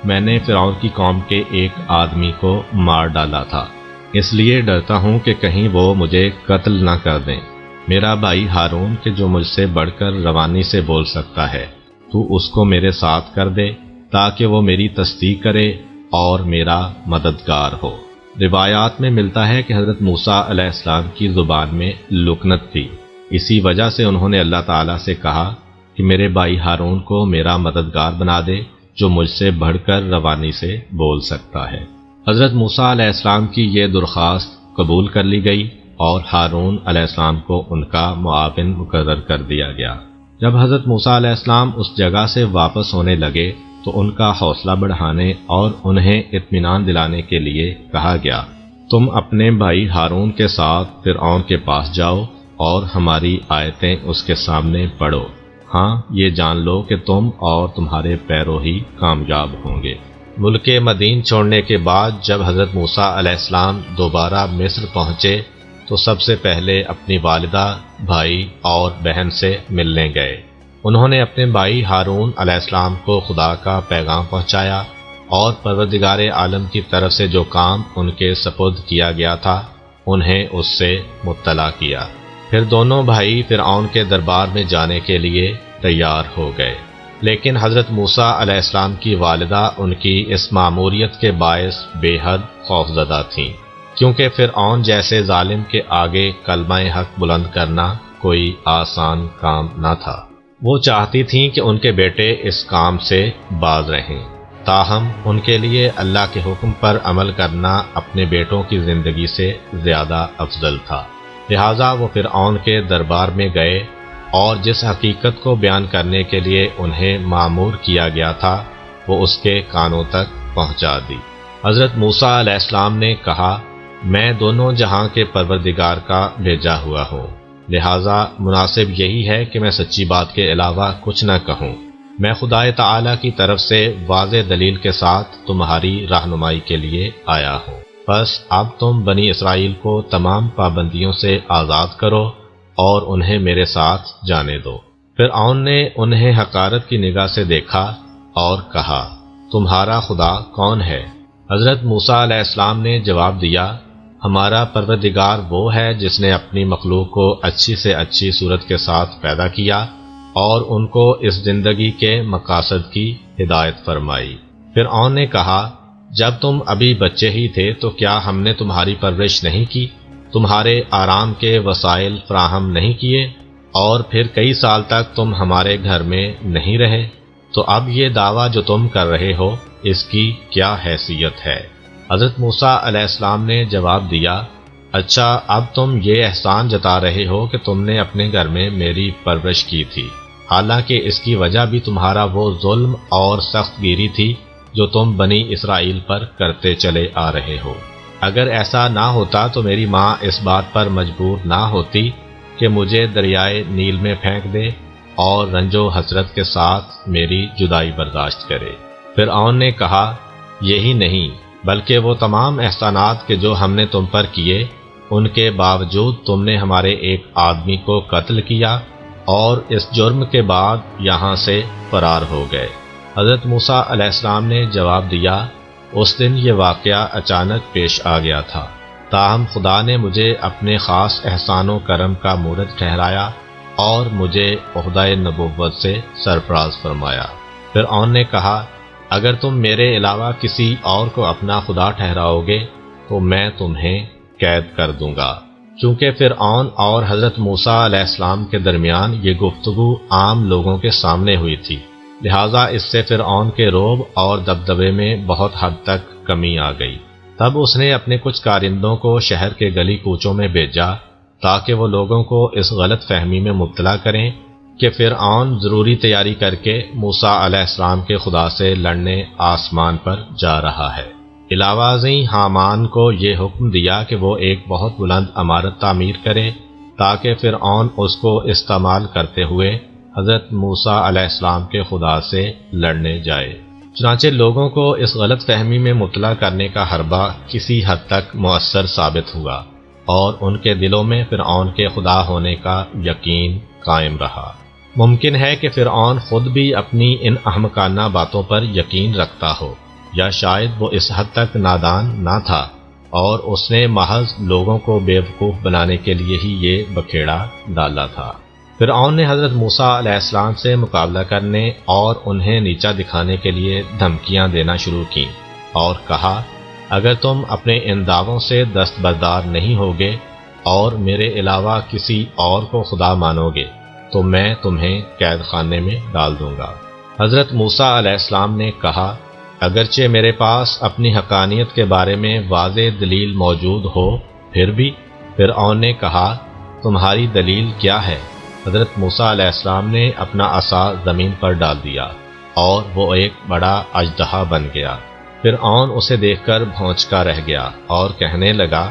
میں نے فرعون کی قوم کے ایک آدمی کو مار ڈالا تھا، اس لیے ڈرتا ہوں کہ کہیں وہ مجھے قتل نہ کر دیں۔ میرا بھائی ہارون کہ جو مجھ سے بڑھ کر روانی سے بول سکتا ہے، تو اس کو میرے ساتھ کر دے تاکہ وہ میری تصدیق کرے اور میرا مددگار ہو۔ روایات میں ملتا ہے کہ حضرت موسیٰ علیہ السلام کی زبان میں لکنت تھی، اسی وجہ سے انہوں نے اللہ تعالیٰ سے کہا کہ میرے بھائی ہارون کو میرا مددگار بنا دے جو مجھ سے بڑھ کر روانی سے بول سکتا ہے۔ حضرت موسیٰ علیہ السلام کی یہ درخواست قبول کر لی گئی اور ہارون علیہ السلام کو ان کا معاون مقرر کر دیا گیا۔ جب حضرت موسیٰ علیہ السلام اس جگہ سے واپس ہونے لگے تو ان کا حوصلہ بڑھانے اور انہیں اطمینان دلانے کے لیے کہا گیا، تم اپنے بھائی ہارون کے ساتھ فرعون کے پاس جاؤ اور ہماری آیتیں اس کے سامنے پڑھو، ہاں یہ جان لو کہ تم اور تمہارے پیرو ہی کامیاب ہوں گے۔ ملک مدین چھوڑنے کے بعد جب حضرت موسیٰ علیہ السلام دوبارہ مصر پہنچے تو سب سے پہلے اپنی والدہ، بھائی اور بہن سے ملنے گئے۔ انہوں نے اپنے بھائی ہارون علیہ السلام کو خدا کا پیغام پہنچایا اور پروردگار عالم کی طرف سے جو کام ان کے سپرد کیا گیا تھا انہیں اس سے مطلع کیا۔ پھر دونوں بھائی فرعون کے دربار میں جانے کے لیے تیار ہو گئے، لیکن حضرت موسیٰ علیہ السلام کی والدہ ان کی اس ماموریت کے باعث بے حد خوفزدہ تھیں، کیونکہ فرعون جیسے ظالم کے آگے کلمہ حق بلند کرنا کوئی آسان کام نہ تھا۔ وہ چاہتی تھیں کہ ان کے بیٹے اس کام سے باز رہیں، تاہم ان کے لیے اللہ کے حکم پر عمل کرنا اپنے بیٹوں کی زندگی سے زیادہ افضل تھا۔ لہٰذا وہ فرعون کے دربار میں گئے اور جس حقیقت کو بیان کرنے کے لیے انہیں مامور کیا گیا تھا وہ اس کے کانوں تک پہنچا دی۔ حضرت موسیٰ علیہ السلام نے کہا، میں دونوں جہاں کے پروردگار کا بھیجا ہوا ہوں، لہٰذا مناسب یہی ہے کہ میں سچی بات کے علاوہ کچھ نہ کہوں۔ میں خدا تعالی کی طرف سے واضح دلیل کے ساتھ تمہاری رہنمائی کے لیے آیا ہوں، بس اب تم بنی اسرائیل کو تمام پابندیوں سے آزاد کرو اور انہیں میرے ساتھ جانے دو۔ فرعون نے انہیں حقارت کی نگاہ سے دیکھا اور کہا، تمہارا خدا کون ہے؟ حضرت موسیٰ علیہ السلام نے جواب دیا، ہمارا پروردگار وہ ہے جس نے اپنی مخلوق کو اچھی سے اچھی صورت کے ساتھ پیدا کیا اور ان کو اس زندگی کے مقاصد کی ہدایت فرمائی۔ فرعون نے کہا، جب تم ابھی بچے ہی تھے تو کیا ہم نے تمہاری پرورش نہیں کی، تمہارے آرام کے وسائل فراہم نہیں کیے، اور پھر کئی سال تک تم ہمارے گھر میں نہیں رہے؟ تو اب یہ دعویٰ جو تم کر رہے ہو اس کی کیا حیثیت ہے؟ حضرت موسیٰ علیہ السلام نے جواب دیا، اچھا اب تم یہ احسان جتا رہے ہو کہ تم نے اپنے گھر میں میری پرورش کی تھی، حالانکہ اس کی وجہ بھی تمہارا وہ ظلم اور سخت گیری تھی جو تم بنی اسرائیل پر کرتے چلے آ رہے ہو۔ اگر ایسا نہ ہوتا تو میری ماں اس بات پر مجبور نہ ہوتی کہ مجھے دریائے نیل میں پھینک دے اور رنج و حسرت کے ساتھ میری جدائی برداشت کرے۔ فرعون نے کہا، یہی نہیں بلکہ وہ تمام احسانات کے جو ہم نے تم پر کیے، ان کے باوجود تم نے ہمارے ایک آدمی کو قتل کیا اور اس جرم کے بعد یہاں سے فرار ہو گئے۔ حضرت موسیٰ علیہ السلام نے جواب دیا، اس دن یہ واقعہ اچانک پیش آ گیا تھا، تاہم خدا نے مجھے اپنے خاص احسان و کرم کا مورد ٹھہرایا اور مجھے عہدہ نبوت سے سرفراز فرمایا۔ فرعون نے کہا، اگر تم میرے علاوہ کسی اور کو اپنا خدا ٹھہراؤ گے تو میں تمہیں قید کر دوں گا۔ چونکہ فرعون اور حضرت موسیٰ علیہ السلام کے درمیان یہ گفتگو عام لوگوں کے سامنے ہوئی تھی، لہٰذا اس سے فرعون کے رعب اور دبدبے میں بہت حد تک کمی آ گئی۔ تب اس نے اپنے کچھ کارندوں کو شہر کے گلی کوچوں میں بھیجا تاکہ وہ لوگوں کو اس غلط فہمی میں مبتلا کریں کہ فرعون ضروری تیاری کر کے موسیٰ علیہ السلام کے خدا سے لڑنے آسمان پر جا رہا ہے۔ علاوہ ازیں حامان کو یہ حکم دیا کہ وہ ایک بہت بلند عمارت تعمیر کرے تاکہ فرعون اس کو استعمال کرتے ہوئے حضرت موسیٰ علیہ السلام کے خدا سے لڑنے جائے۔ چنانچہ لوگوں کو اس غلط فہمی میں مبتلا کرنے کا حربہ کسی حد تک مؤثر ثابت ہوا اور ان کے دلوں میں فرعون کے خدا ہونے کا یقین قائم رہا۔ ممکن ہے کہ فرعون خود بھی اپنی ان احمقانہ باتوں پر یقین رکھتا ہو، یا شاید وہ اس حد تک نادان نہ تھا اور اس نے محض لوگوں کو بیوقوف بنانے کے لیے ہی یہ بکھیڑا ڈالا تھا۔ فرعون نے حضرت موسیٰ علیہ السلام سے مقابلہ کرنے اور انہیں نیچا دکھانے کے لیے دھمکیاں دینا شروع کیں اور کہا، اگر تم اپنے ان دعووں سے دستبردار نہیں ہوگے اور میرے علاوہ کسی اور کو خدا مانو گے تو میں تمہیں قید خانے میں ڈال دوں گا۔ حضرت موسیٰ علیہ السلام نے کہا، اگرچہ میرے پاس اپنی حقانیت کے بارے میں واضح دلیل موجود ہو پھر بھی۔ فرعون نے کہا، تمہاری دلیل کیا ہے؟ حضرت موسیٰ علیہ السلام نے اپنا عصا زمین پر ڈال دیا اور وہ ایک بڑا اژدہا بن گیا۔ فرعون اسے دیکھ کر بھونچکا رہ گیا اور کہنے لگا،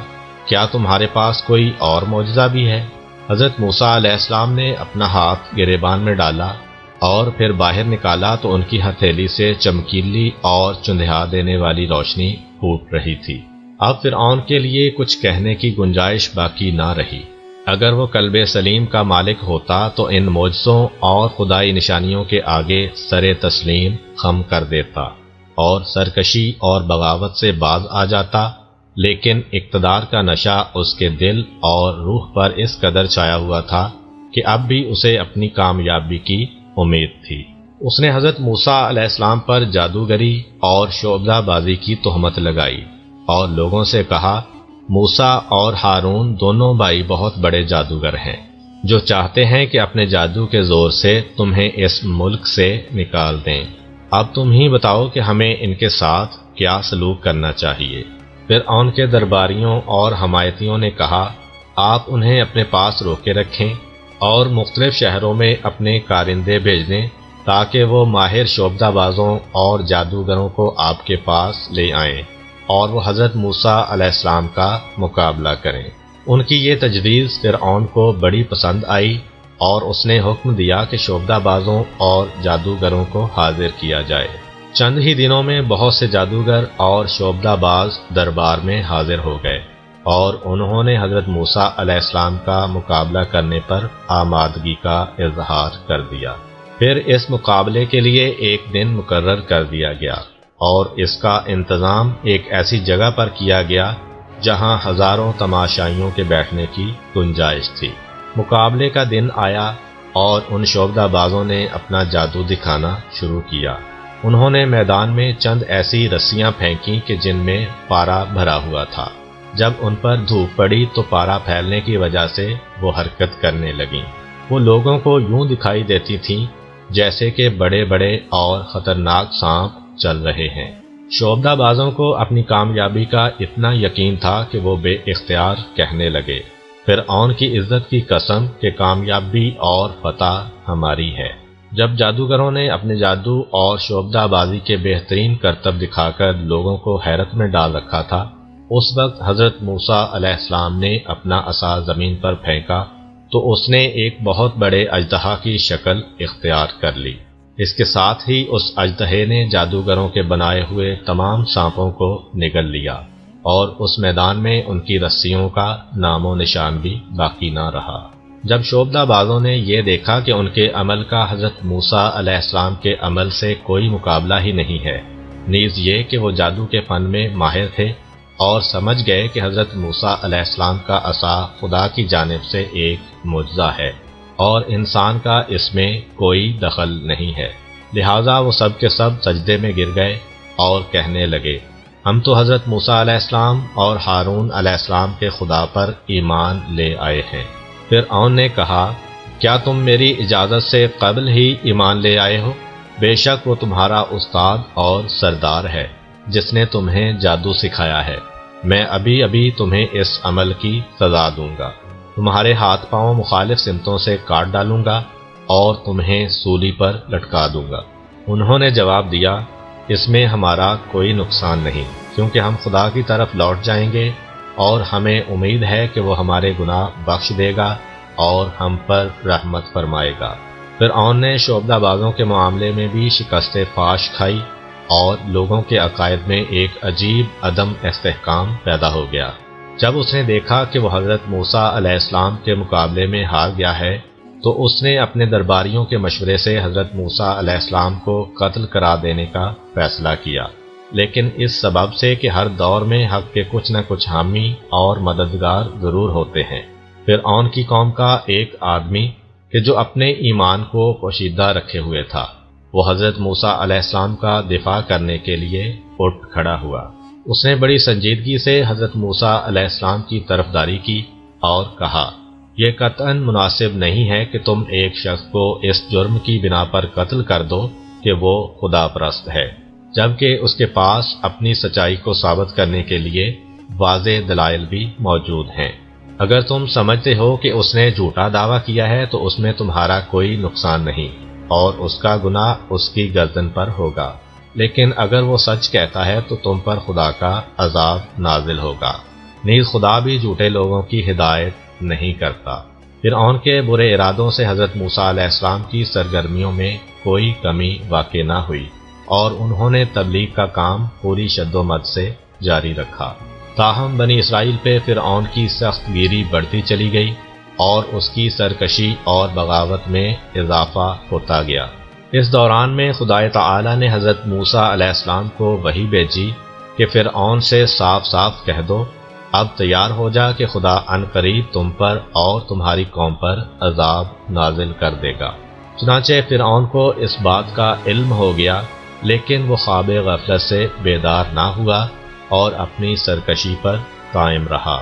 کیا تمہارے پاس کوئی اور معجزہ بھی ہے؟ حضرت موسیٰ علیہ السلام نے اپنا ہاتھ گریبان میں ڈالا اور پھر باہر نکالا تو ان کی ہتھیلی سے چمکیلی اور چندھیا دینے والی روشنی پھوٹ رہی تھی۔ اب فرعون کے لیے کچھ کہنے کی گنجائش باقی نہ رہی۔ اگر وہ قلب سلیم کا مالک ہوتا تو ان معجزوں اور خدائی نشانیوں کے آگے سر تسلیم خم کر دیتا اور سرکشی اور بغاوت سے باز آ جاتا، لیکن اقتدار کا نشہ اس کے دل اور روح پر اس قدر چھایا ہوا تھا کہ اب بھی اسے اپنی کامیابی کی امید تھی۔ اس نے حضرت موسیٰ علیہ السلام پر جادوگری اور شعبدہ بازی کی تہمت لگائی اور لوگوں سے کہا، موسیٰ اور ہارون دونوں بھائی بہت بڑے جادوگر ہیں، جو چاہتے ہیں کہ اپنے جادو کے زور سے تمہیں اس ملک سے نکال دیں۔ اب تم ہی بتاؤ کہ ہمیں ان کے ساتھ کیا سلوک کرنا چاہیے۔ پھر ان کے درباریوں اور حمایتیوں نے کہا، آپ انہیں اپنے پاس روکے رکھیں اور مختلف شہروں میں اپنے کارندے بھیج دیں تاکہ وہ ماہر شعبدہ بازوں اور جادوگروں کو آپ کے پاس لے آئیں اور وہ حضرت موسیٰ علیہ السلام کا مقابلہ کریں۔ ان کی یہ تجویز فرعون کو بڑی پسند آئی اور اس نے حکم دیا کہ شعبدہ بازوں اور جادوگروں کو حاضر کیا جائے۔ چند ہی دنوں میں بہت سے جادوگر اور شعبدہ باز دربار میں حاضر ہو گئے اور انہوں نے حضرت موسیٰ علیہ السلام کا مقابلہ کرنے پر آمادگی کا اظہار کر دیا۔ پھر اس مقابلے کے لیے ایک دن مقرر کر دیا گیا اور اس کا انتظام ایک ایسی جگہ پر کیا گیا جہاں ہزاروں تماشائیوں کے بیٹھنے کی گنجائش تھی۔ مقابلے کا دن آیا اور ان شعبدہ بازوں نے اپنا جادو دکھانا شروع کیا۔ انہوں نے میدان میں چند ایسی رسیاں پھینکی کہ جن میں پارا بھرا ہوا تھا۔ جب ان پر دھوپ پڑی تو پارا پھیلنے کی وجہ سے وہ حرکت کرنے لگیں۔ وہ لوگوں کو یوں دکھائی دیتی تھیں جیسے کہ بڑے بڑے اور خطرناک سانپ چل رہے ہیں۔ شعبدہ بازوں کو اپنی کامیابی کا اتنا یقین تھا کہ وہ بے اختیار کہنے لگے، فرعون کی عزت کی قسم کہ کامیابی اور فتح ہماری ہے۔ جب جادوگروں نے اپنے جادو اور شعبدہ بازی کے بہترین کرتب دکھا کر لوگوں کو حیرت میں ڈال رکھا تھا، اس وقت حضرت موسیٰ علیہ السلام نے اپنا عصا زمین پر پھینکا تو اس نے ایک بہت بڑے اژدہا کی شکل اختیار کر لی۔ اس کے ساتھ ہی اس اژدہے نے جادوگروں کے بنائے ہوئے تمام سانپوں کو نگل لیا اور اس میدان میں ان کی رسیوں کا نام و نشان بھی باقی نہ رہا۔ جب شعبدہ بازوں نے یہ دیکھا کہ ان کے عمل کا حضرت موسیٰ علیہ السلام کے عمل سے کوئی مقابلہ ہی نہیں ہے، نیز یہ کہ وہ جادو کے فن میں ماہر تھے اور سمجھ گئے کہ حضرت موسیٰ علیہ السلام کا عصا خدا کی جانب سے ایک معجزہ ہے اور انسان کا اس میں کوئی دخل نہیں ہے، لہٰذا وہ سب کے سب سجدے میں گر گئے اور کہنے لگے، ہم تو حضرت موسیٰ علیہ السلام اور ہارون علیہ السلام کے خدا پر ایمان لے آئے ہیں۔ فرعون نے کہا، کیا تم میری اجازت سے قبل ہی ایمان لے آئے ہو؟ بے شک وہ تمہارا استاد اور سردار ہے جس نے تمہیں جادو سکھایا ہے۔ میں ابھی ابھی تمہیں اس عمل کی سزا دوں گا، تمہارے ہاتھ پاؤں مخالف سمتوں سے کاٹ ڈالوں گا اور تمہیں سولی پر لٹکا دوں گا۔ انہوں نے جواب دیا، اس میں ہمارا کوئی نقصان نہیں، کیونکہ ہم خدا کی طرف لوٹ جائیں گے اور ہمیں امید ہے کہ وہ ہمارے گناہ بخش دے گا اور ہم پر رحمت فرمائے گا۔ فرعون نے شعبدہ بازوں کے معاملے میں بھی شکست فاش کھائی اور لوگوں کے عقائد میں ایک عجیب عدم استحکام پیدا ہو گیا۔ جب اس نے دیکھا کہ وہ حضرت موسیٰ علیہ السلام کے مقابلے میں ہار گیا ہے تو اس نے اپنے درباریوں کے مشورے سے حضرت موسیٰ علیہ السلام کو قتل کرا دینے کا فیصلہ کیا، لیکن اس سبب سے کہ ہر دور میں حق کے کچھ نہ کچھ حامی اور مددگار ضرور ہوتے ہیں۔ فرعون کی قوم کا ایک آدمی کہ جو اپنے ایمان کو پوشیدہ رکھے ہوئے تھا، وہ حضرت موسیٰ علیہ السلام کا دفاع کرنے کے لیے اٹھ کھڑا ہوا۔ اس نے بڑی سنجیدگی سے حضرت موسیٰ علیہ السلام کی طرفداری کی اور کہا، یہ قطعاً مناسب نہیں ہے کہ تم ایک شخص کو اس جرم کی بنا پر قتل کر دو کہ وہ خدا پرست ہے، جبکہ اس کے پاس اپنی سچائی کو ثابت کرنے کے لیے واضح دلائل بھی موجود ہیں۔ اگر تم سمجھتے ہو کہ اس نے جھوٹا دعویٰ کیا ہے تو اس میں تمہارا کوئی نقصان نہیں اور اس کا گناہ اس کی گردن پر ہوگا، لیکن اگر وہ سچ کہتا ہے تو تم پر خدا کا عذاب نازل ہوگا، نیز خدا بھی جھوٹے لوگوں کی ہدایت نہیں کرتا۔ فرعون کے برے ارادوں سے حضرت موسیٰ علیہ السلام کی سرگرمیوں میں کوئی کمی واقع نہ ہوئی اور انہوں نے تبلیغ کا کام پوری شد و مد سے جاری رکھا۔ تاہم بنی اسرائیل پہ فرعون کی سخت گیری بڑھتی چلی گئی اور اس کی سرکشی اور بغاوت میں اضافہ ہوتا گیا۔ اس دوران میں خدا تعالی نے حضرت موسیٰ علیہ السلام کو وحی بھیجی کہ فرعون سے صاف صاف کہہ دو اب تیار ہو جا کہ خدا عنقریب تم پر اور تمہاری قوم پر عذاب نازل کر دے گا۔ چنانچہ فرعون کو اس بات کا علم ہو گیا، لیکن وہ خواب غفلت سے بیدار نہ ہوا اور اپنی سرکشی پر قائم رہا۔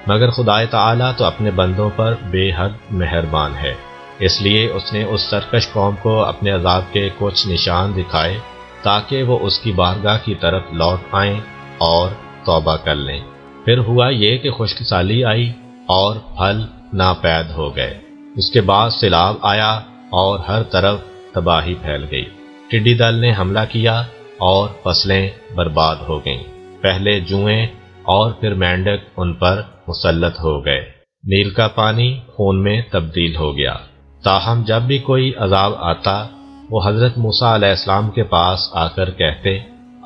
مگر خدا تعالی تو اپنے بندوں پر بے حد مہربان ہے، اس لیے اس نے اس سرکش قوم کو اپنے عذاب کے کچھ نشان دکھائے تاکہ وہ اس کی بارگاہ کی طرف لوٹ آئیں اور توبہ کر لیں۔ پھر ہوا یہ کہ خشک سالی آئی اور پھل ناپید ہو گئے۔ اس کے بعد سیلاب آیا اور ہر طرف تباہی پھیل گئی۔ ٹڈی دل نے حملہ کیا اور فصلیں برباد ہو گئیں۔ پہلے جوئیں اور پھر مینڈک ان پر مسلط ہو گئے۔ نیل کا پانی خون میں تبدیل ہو گیا۔ تاہم جب بھی کوئی عذاب آتا وہ حضرت موسیٰ علیہ السلام کے پاس آ کر کہتے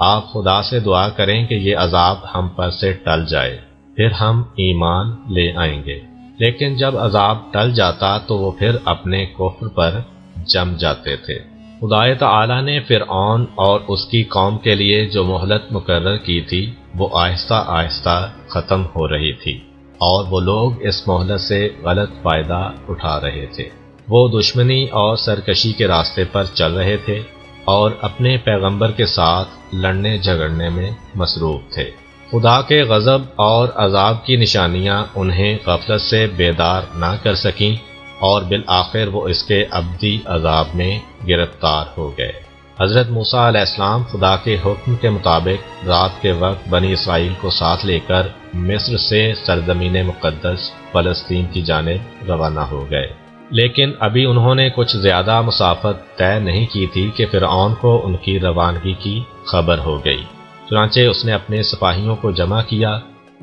آپ خدا سے دعا کریں کہ یہ عذاب ہم پر سے ٹل جائے، پھر ہم ایمان لے آئیں گے۔ لیکن جب عذاب ٹل جاتا تو وہ پھر اپنے کفر پر جم جاتے تھے۔ خدا تعالی نے فرعون اور اس کی قوم کے لیے جو مہلت مقرر کی تھی وہ آہستہ آہستہ ختم ہو رہی تھی اور وہ لوگ اس مہلت سے غلط فائدہ اٹھا رہے تھے۔ وہ دشمنی اور سرکشی کے راستے پر چل رہے تھے اور اپنے پیغمبر کے ساتھ لڑنے جھگڑنے میں مصروف تھے۔ خدا کے غضب اور عذاب کی نشانیاں انہیں غفلت سے بیدار نہ کر سکیں اور بالآخر وہ اس کے ابدی عذاب میں گرفتار ہو گئے۔ حضرت موسیٰ علیہ السلام خدا کے حکم کے مطابق رات کے وقت بنی اسرائیل کو ساتھ لے کر مصر سے سرزمین مقدس فلسطین کی جانب روانہ ہو گئے، لیکن ابھی انہوں نے کچھ زیادہ مسافت طے نہیں کی تھی کہ فرعون کو ان کی روانگی کی خبر ہو گئی۔ چنانچہ اس نے اپنے سپاہیوں کو جمع کیا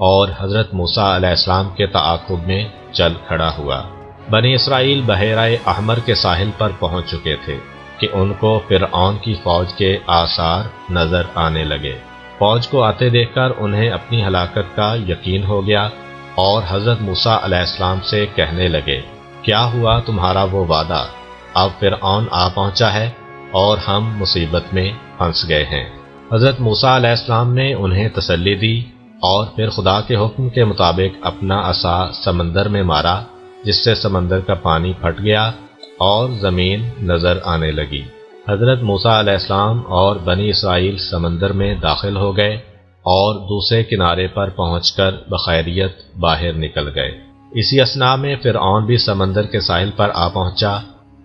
اور حضرت موسیٰ علیہ السلام کے تعاقب میں چل کھڑا ہوا۔ بنی اسرائیل بحیرہ احمر کے ساحل پر پہنچ چکے تھے کہ ان کو فرعون کی فوج کے آثار نظر آنے لگے۔ فوج کو آتے دیکھ کر انہیں اپنی ہلاکت کا یقین ہو گیا اور حضرت موسیٰ علیہ السلام سے کہنے لگے کیا ہوا تمہارا وہ وعدہ؟ اب فرعون آ پہنچا ہے اور ہم مصیبت میں پھنس گئے ہیں۔ حضرت موسیٰ علیہ السلام نے انہیں تسلی دی اور پھر خدا کے حکم کے مطابق اپنا عصا سمندر میں مارا، جس سے سمندر کا پانی پھٹ گیا اور زمین نظر آنے لگی۔ حضرت موسیٰ علیہ السلام اور بنی اسرائیل سمندر میں داخل ہو گئے اور دوسرے کنارے پر پہنچ کر بخیریت باہر نکل گئے۔ اسی اثناء میں فرعون بھی سمندر کے ساحل پر آ پہنچا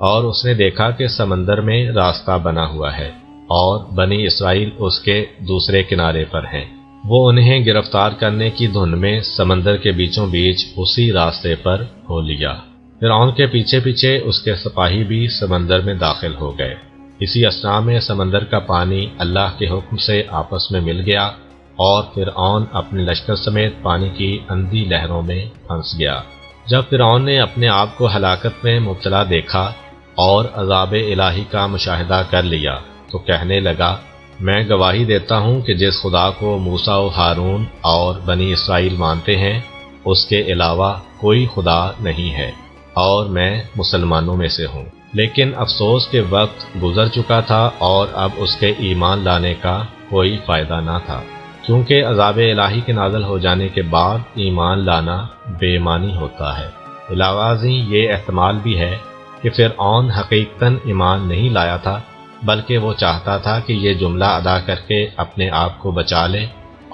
اور اس نے دیکھا کہ سمندر میں راستہ بنا ہوا ہے اور بنی اسرائیل اس کے دوسرے کنارے پر ہیں۔ وہ انہیں گرفتار کرنے کی دھن میں سمندر کے بیچوں بیچ اسی راستے پر ہو لیا۔ فرعون کے پیچھے پیچھے اس کے سپاہی بھی سمندر میں داخل ہو گئے۔ اسی اثناء میں سمندر کا پانی اللہ کے حکم سے آپس میں مل گیا اور فرعون اپنے لشکر سمیت پانی کی اندھی لہروں میں پھنس گیا۔ جب فرعون نے اپنے آپ کو ہلاکت میں مبتلا دیکھا اور عذاب الہی کا مشاہدہ کر لیا تو کہنے لگا میں گواہی دیتا ہوں کہ جس خدا کو موسیٰ و ہارون اور بنی اسرائیل مانتے ہیں اس کے علاوہ کوئی خدا نہیں ہے اور میں مسلمانوں میں سے ہوں۔ لیکن افسوس کہ وقت گزر چکا تھا اور اب اس کے ایمان لانے کا کوئی فائدہ نہ تھا، کیونکہ عذاب الہی کے نازل ہو جانے کے بعد ایمان لانا بے معنی ہوتا ہے۔ علاوہ ازیں یہ احتمال بھی ہے کہ فرعون حقیقتاً ایمان نہیں لایا تھا، بلکہ وہ چاہتا تھا کہ یہ جملہ ادا کر کے اپنے آپ کو بچا لے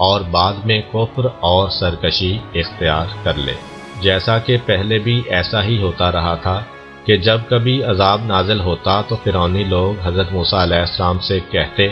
اور بعد میں کفر اور سرکشی اختیار کر لے، جیسا کہ پہلے بھی ایسا ہی ہوتا رہا تھا کہ جب کبھی عذاب نازل ہوتا تو فرعونی لوگ حضرت موسیٰ علیہ السلام سے کہتے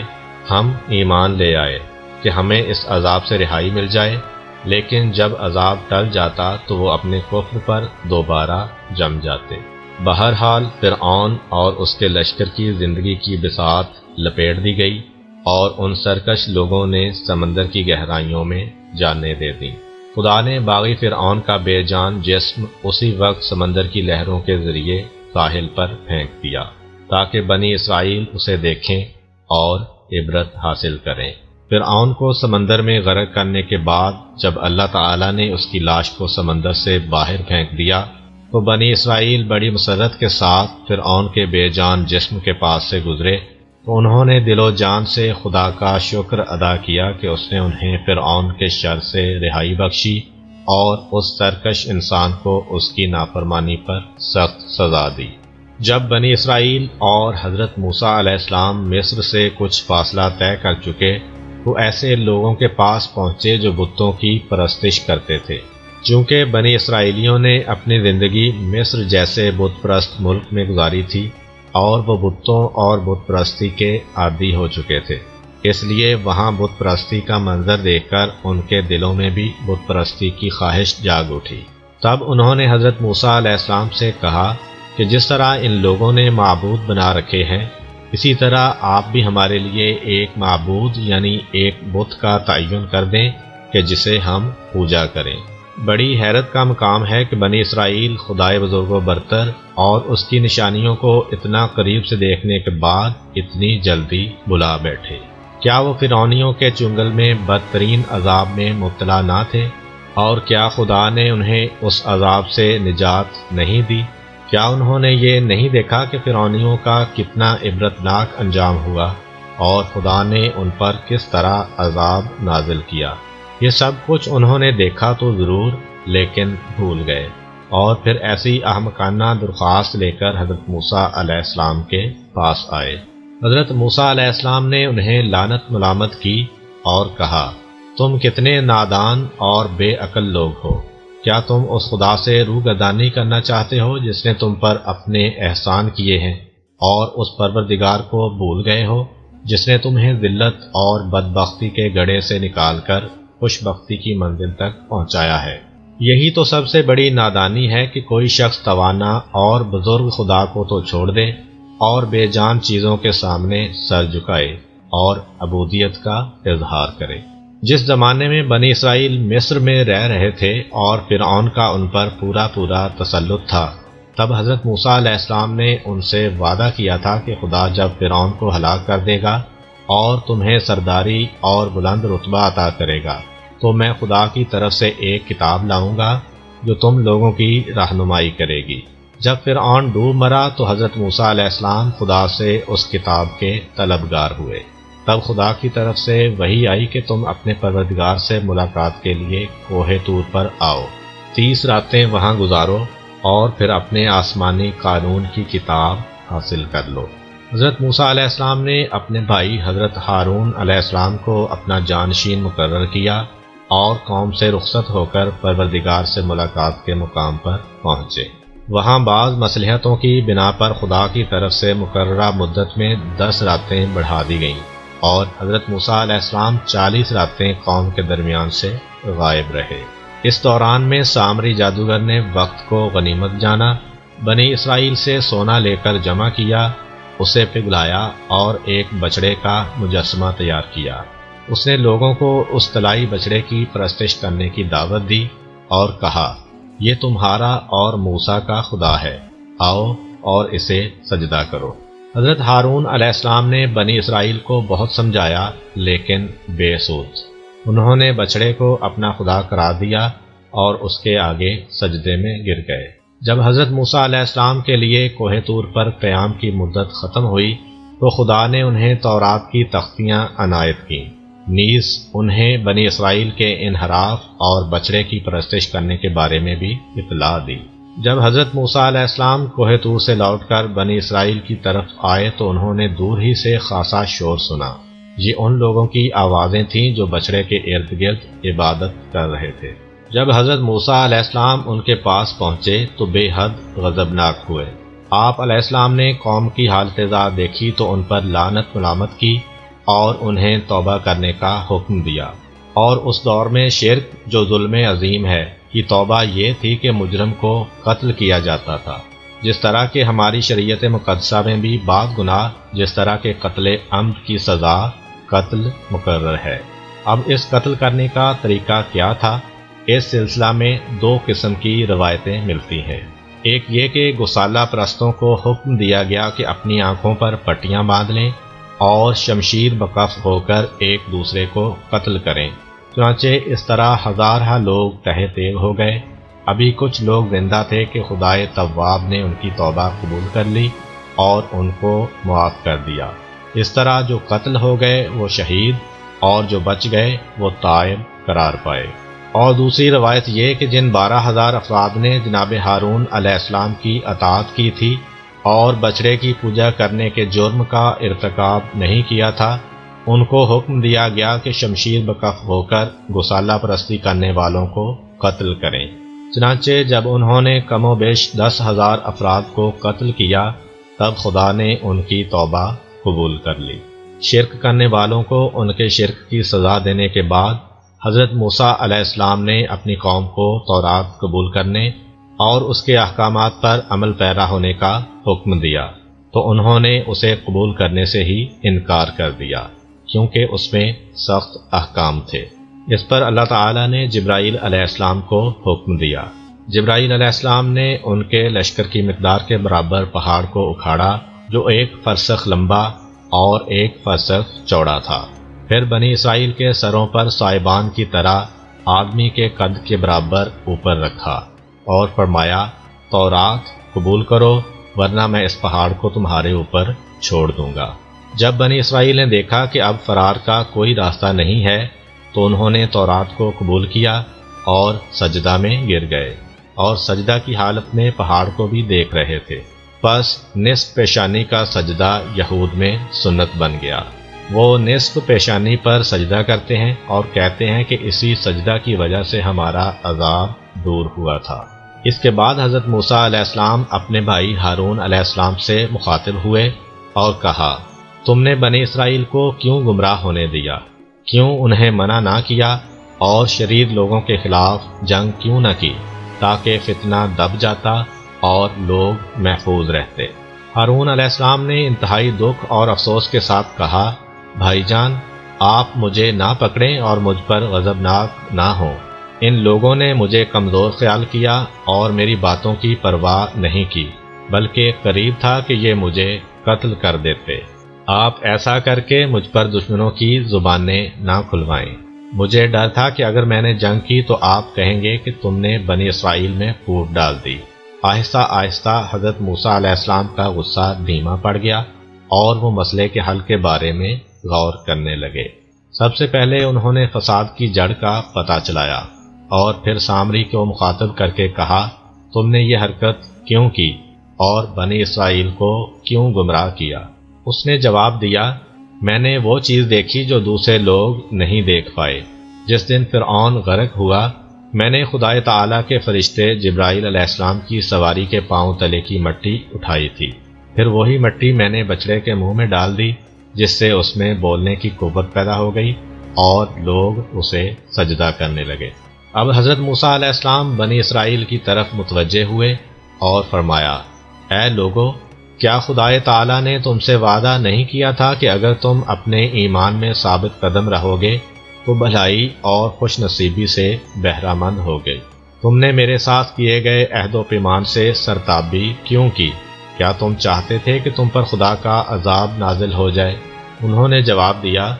ہم ایمان لے آئے کہ ہمیں اس عذاب سے رہائی مل جائے، لیکن جب عذاب ٹل جاتا تو وہ اپنے کفر پر دوبارہ جم جاتے۔ بہرحال فرعون اور اس کے لشکر کی زندگی کی بساط لپیٹ دی گئی اور ان سرکش لوگوں نے سمندر کی گہرائیوں میں جانیں دے دیں۔ خدا نے باغی فرعون کا بے جان جسم اسی وقت سمندر کی لہروں کے ذریعے ساحل پر پھینک دیا۔ تاکہ بنی اسرائیل اسے دیکھیں اور عبرت حاصل کریں۔ فرعون کو سمندر میں غرق کرنے کے بعد جب اللہ تعالیٰ نے اس کی لاش کو سمندر سے باہر پھینک دیا تو بنی اسرائیل بڑی مسرت کے ساتھ فرعون کے بے جان جسم کے پاس سے گزرے، تو انہوں نے دل و جان سے خدا کا شکر ادا کیا کہ اس نے انہیں فرعون کے شر سے رہائی بخشی اور اس سرکش انسان کو اس کی نافرمانی پر سخت سزا دی۔ جب بنی اسرائیل اور حضرت موسیٰ علیہ السلام مصر سے کچھ فاصلہ طے کر چکے تو ایسے لوگوں کے پاس پہنچے جو بتوں کی پرستش کرتے تھے۔ چونکہ بنی اسرائیلیوں نے اپنی زندگی مصر جیسے بت پرست ملک میں گزاری تھی اور وہ بتوں اور بت پرستی کے عادی ہو چکے تھے، اس لیے وہاں بت پرستی کا منظر دیکھ کر ان کے دلوں میں بھی بت پرستی کی خواہش جاگ اٹھی۔ تب انہوں نے حضرت موسیٰ علیہ السلام سے کہا کہ جس طرح ان لوگوں نے معبود بنا رکھے ہیں، اسی طرح آپ بھی ہمارے لیے ایک معبود یعنی ایک بت کا تعین کر دیں کہ جسے ہم پوجا کریں۔ بڑی حیرت کا مقام ہے کہ بنی اسرائیل خدائے بزرگ و برتر اور اس کی نشانیوں کو اتنا قریب سے دیکھنے کے بعد اتنی جلدی بلا بیٹھے۔ کیا وہ فرعونیوں کے چنگل میں بدترین عذاب میں مبتلا نہ تھے؟ اور کیا خدا نے انہیں اس عذاب سے نجات نہیں دی؟ کیا انہوں نے یہ نہیں دیکھا کہ فرعونیوں کا کتنا عبرتناک انجام ہوا اور خدا نے ان پر کس طرح عذاب نازل کیا؟ یہ سب کچھ انہوں نے دیکھا تو ضرور، لیکن بھول گئے، اور پھر ایسی احمقانہ درخواست لے کر حضرت موسیٰ علیہ السلام کے پاس آئے۔ حضرت موسیٰ علیہ السلام نے انہیں لعنت ملامت کی اور کہا، تم کتنے نادان اور بے عقل لوگ ہو! کیا تم اس خدا سے روگردانی کرنا چاہتے ہو جس نے تم پر اپنے احسان کیے ہیں، اور اس پروردگار کو بھول گئے ہو جس نے تمہیں ذلت اور بدبختی کے گڑھے سے نکال کر خوش بختی کی منزل تک پہنچایا ہے؟ یہی تو سب سے بڑی نادانی ہے کہ کوئی شخص توانا اور بزرگ خدا کو تو چھوڑ دے اور بے جان چیزوں کے سامنے سر جھکائے اور عبودیت کا اظہار کرے۔ جس زمانے میں بنی اسرائیل مصر میں رہ رہے تھے اور فرعون کا ان پر پورا تسلط تھا، تب حضرت موسیٰ علیہ السلام نے ان سے وعدہ کیا تھا کہ خدا جب فرعون کو ہلاک کر دے گا اور تمہیں سرداری اور بلند رتبہ عطا کرے گا تو میں خدا کی طرف سے ایک کتاب لاؤں گا جو تم لوگوں کی رہنمائی کرے گی۔ جب فرعون ڈوب مرا تو حضرت موسیٰ علیہ السلام خدا سے اس کتاب کے طلبگار ہوئے۔ تب خدا کی طرف سے وحی آئی کہ تم اپنے پروردگار سے ملاقات کے لیے کوہ طور پر آؤ، 30 راتیں وہاں گزارو اور پھر اپنے آسمانی قانون کی کتاب حاصل کر لو۔ حضرت موسیٰ علیہ السلام نے اپنے بھائی حضرت ہارون علیہ السلام کو اپنا جانشین مقرر کیا اور قوم سے رخصت ہو کر پروردگار سے ملاقات کے مقام پر پہنچے۔ وہاں بعض مصلحتوں کی بنا پر خدا کی طرف سے مقررہ مدت میں 10 راتیں بڑھا دی گئیں اور حضرت موسیٰ علیہ السلام 40 راتیں قوم کے درمیان سے غائب رہے۔ اس دوران میں سامری جادوگر نے وقت کو غنیمت جانا، بنی اسرائیل سے سونا لے کر جمع کیا، اسے پگھلایا اور ایک بچڑے کا مجسمہ تیار کیا۔ اس نے لوگوں کو اس طلائی بچڑے کی پرستش کرنے کی دعوت دی اور کہا، یہ تمہارا اور موسیٰ کا خدا ہے، آؤ اور اسے سجدہ کرو۔ حضرت ہارون علیہ السلام نے بنی اسرائیل کو بہت سمجھایا لیکن بے سود۔ انہوں نے بچڑے کو اپنا خدا قرار دیا اور اس کے آگے سجدے میں گر گئے۔ جب حضرت موسیٰ علیہ السلام کے لیے کوہ طور پر قیام کی مدت ختم ہوئی تو خدا نے انہیں تورات کی تختیاں عنایت کیں، نیز انہیں بنی اسرائیل کے انحراف اور بچڑے کی پرستش کرنے کے بارے میں بھی اطلاع دی۔ جب حضرت موسیٰ علیہ السلام کوہ طور سے لوٹ کر بنی اسرائیل کی طرف آئے تو انہوں نے دور ہی سے خاصا شور سنا۔ یہ ان لوگوں کی آوازیں تھیں جو بچڑے کے ارد گرد عبادت کر رہے تھے۔ جب حضرت موسیٰ علیہ السلام ان کے پاس پہنچے تو بے حد غضبناک ہوئے۔ آپ علیہ السلام نے قوم کی حالت زار دیکھی تو ان پر لعنت ملامت کی اور انہیں توبہ کرنے کا حکم دیا۔ اور اس دور میں شرک جو ظلم عظیم ہے کی توبہ یہ تھی کہ مجرم کو قتل کیا جاتا تھا، جس طرح کہ ہماری شریعت مقدسہ میں بھی بعض گناہ جس طرح کے قتل عمد کی سزا قتل مقرر ہے۔ اب اس قتل کرنے کا طریقہ کیا تھا؟ اس سلسلہ میں 2 قسم کی روایتیں ملتی ہیں۔ ایک یہ کہ گسالہ پرستوں کو حکم دیا گیا کہ اپنی آنکھوں پر پٹیاں باندھ لیں اور شمشیر بکف ہو کر ایک دوسرے کو قتل کریں۔ چنانچہ اس طرح ہزارہ لوگ تہہ تیغ ہو گئے۔ ابھی کچھ لوگ زندہ تھے کہ خدائے تواب نے ان کی توبہ قبول کر لی اور ان کو معاف کر دیا۔ اس طرح جو قتل ہو گئے وہ شہید اور جو بچ گئے وہ تائب قرار پائے۔ اور دوسری روایت یہ کہ جن 12,000 افراد نے جناب ہارون علیہ السلام کی اطاعت کی تھی اور بچڑے کی پوجا کرنے کے جرم کا ارتکاب نہیں کیا تھا، ان کو حکم دیا گیا کہ شمشیر بکف ہو کر گسالہ پرستی کرنے والوں کو قتل کریں۔ چنانچہ جب انہوں نے کم و بیش 10,000 افراد کو قتل کیا تب خدا نے ان کی توبہ قبول کر لی۔ شرک کرنے والوں کو ان کے شرک کی سزا دینے کے بعد حضرت موسیٰ علیہ السلام نے اپنی قوم کو تورات قبول کرنے اور اس کے احکامات پر عمل پیرا ہونے کا حکم دیا، تو انہوں نے اسے قبول کرنے سے ہی انکار کر دیا کیونکہ اس میں سخت احکام تھے۔ اس پر اللہ تعالیٰ نے جبرائیل علیہ السلام کو حکم دیا۔ جبرائیل علیہ السلام نے ان کے لشکر کی مقدار کے برابر پہاڑ کو اکھاڑا جو 1 فرسخ لمبا اور 1 فرسخ چوڑا تھا۔ پھر بنی اسرائیل کے سروں پر صائبان کی طرح آدمی کے قد کے برابر اوپر رکھا اور فرمایا، تورات قبول کرو ورنہ میں اس پہاڑ کو تمہارے اوپر چھوڑ دوں گا۔ جب بنی اسرائیل نے دیکھا کہ اب فرار کا کوئی راستہ نہیں ہے تو انہوں نے تورات کو قبول کیا اور سجدہ میں گر گئے اور سجدہ کی حالت میں پہاڑ کو بھی دیکھ رہے تھے۔ پس نصف پیشانی کا سجدہ یہود میں سنت بن گیا۔ وہ نصف پیشانی پر سجدہ کرتے ہیں اور کہتے ہیں کہ اسی سجدہ کی وجہ سے ہمارا عذاب دور ہوا تھا۔ اس کے بعد حضرت موسیٰ علیہ السلام اپنے بھائی ہارون علیہ السلام سے مخاطب ہوئے اور کہا، تم نے بنی اسرائیل کو کیوں گمراہ ہونے دیا؟ کیوں انہیں منع نہ کیا اور شریر لوگوں کے خلاف جنگ کیوں نہ کی تاکہ فتنہ دب جاتا اور لوگ محفوظ رہتے؟ ہارون علیہ السلام نے انتہائی دکھ اور افسوس کے ساتھ کہا، بھائی جان، آپ مجھے نہ پکڑیں اور مجھ پر غضبناک نہ ہوں۔ ان لوگوں نے مجھے کمزور خیال کیا اور میری باتوں کی پرواہ نہیں کی، بلکہ قریب تھا کہ یہ مجھے قتل کر دیتے۔ آپ ایسا کر کے مجھ پر دشمنوں کی زبانیں نہ کھلوائیں۔ مجھے ڈر تھا کہ اگر میں نے جنگ کی تو آپ کہیں گے کہ تم نے بنی اسرائیل میں پھوٹ ڈال دی۔ آہستہ آہستہ حضرت موسیٰ علیہ السلام کا غصہ دھیما پڑ گیا اور وہ مسئلے کے حل کے بارے میں غور کرنے لگے۔ سب سے پہلے انہوں نے فساد کی جڑ کا پتہ چلایا اور پھر سامری کو مخاطب کر کے کہا، تم نے یہ حرکت کیوں کی اور بنی اسرائیل کو کیوں گمراہ کیا؟ اس نے جواب دیا، میں نے وہ چیز دیکھی جو دوسرے لوگ نہیں دیکھ پائے۔ جس دن فرعون غرق ہوا، میں نے خدائے تعالیٰ کے فرشتے جبرائیل علیہ السلام کی سواری کے پاؤں تلے کی مٹی اٹھائی تھی، پھر وہی مٹی میں نے بچڑے کے منہ میں ڈال دی جس سے اس میں بولنے کی قوت پیدا ہو گئی اور لوگ اسے سجدہ کرنے لگے۔ اب حضرت موسیٰ علیہ السلام بنی اسرائیل کی طرف متوجہ ہوئے اور فرمایا، اے لوگو، کیا خدائے تعالیٰ نے تم سے وعدہ نہیں کیا تھا کہ اگر تم اپنے ایمان میں ثابت قدم رہو گے تو بھلائی اور خوش نصیبی سے بہرہ مند ہوگے؟ تم نے میرے ساتھ کیے گئے عہد و پیمان سے سرتابی کیوں کی؟ کیا تم چاہتے تھے کہ تم پر خدا کا عذاب نازل ہو جائے؟ انہوں نے جواب دیا،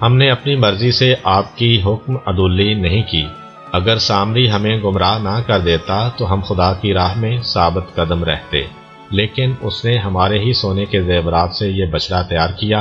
ہم نے اپنی مرضی سے آپ کی حکم عدولی نہیں کی۔ اگر سامری ہمیں گمراہ نہ کر دیتا تو ہم خدا کی راہ میں ثابت قدم رہتے، لیکن اس نے ہمارے ہی سونے کے زیورات سے یہ بچڑا تیار کیا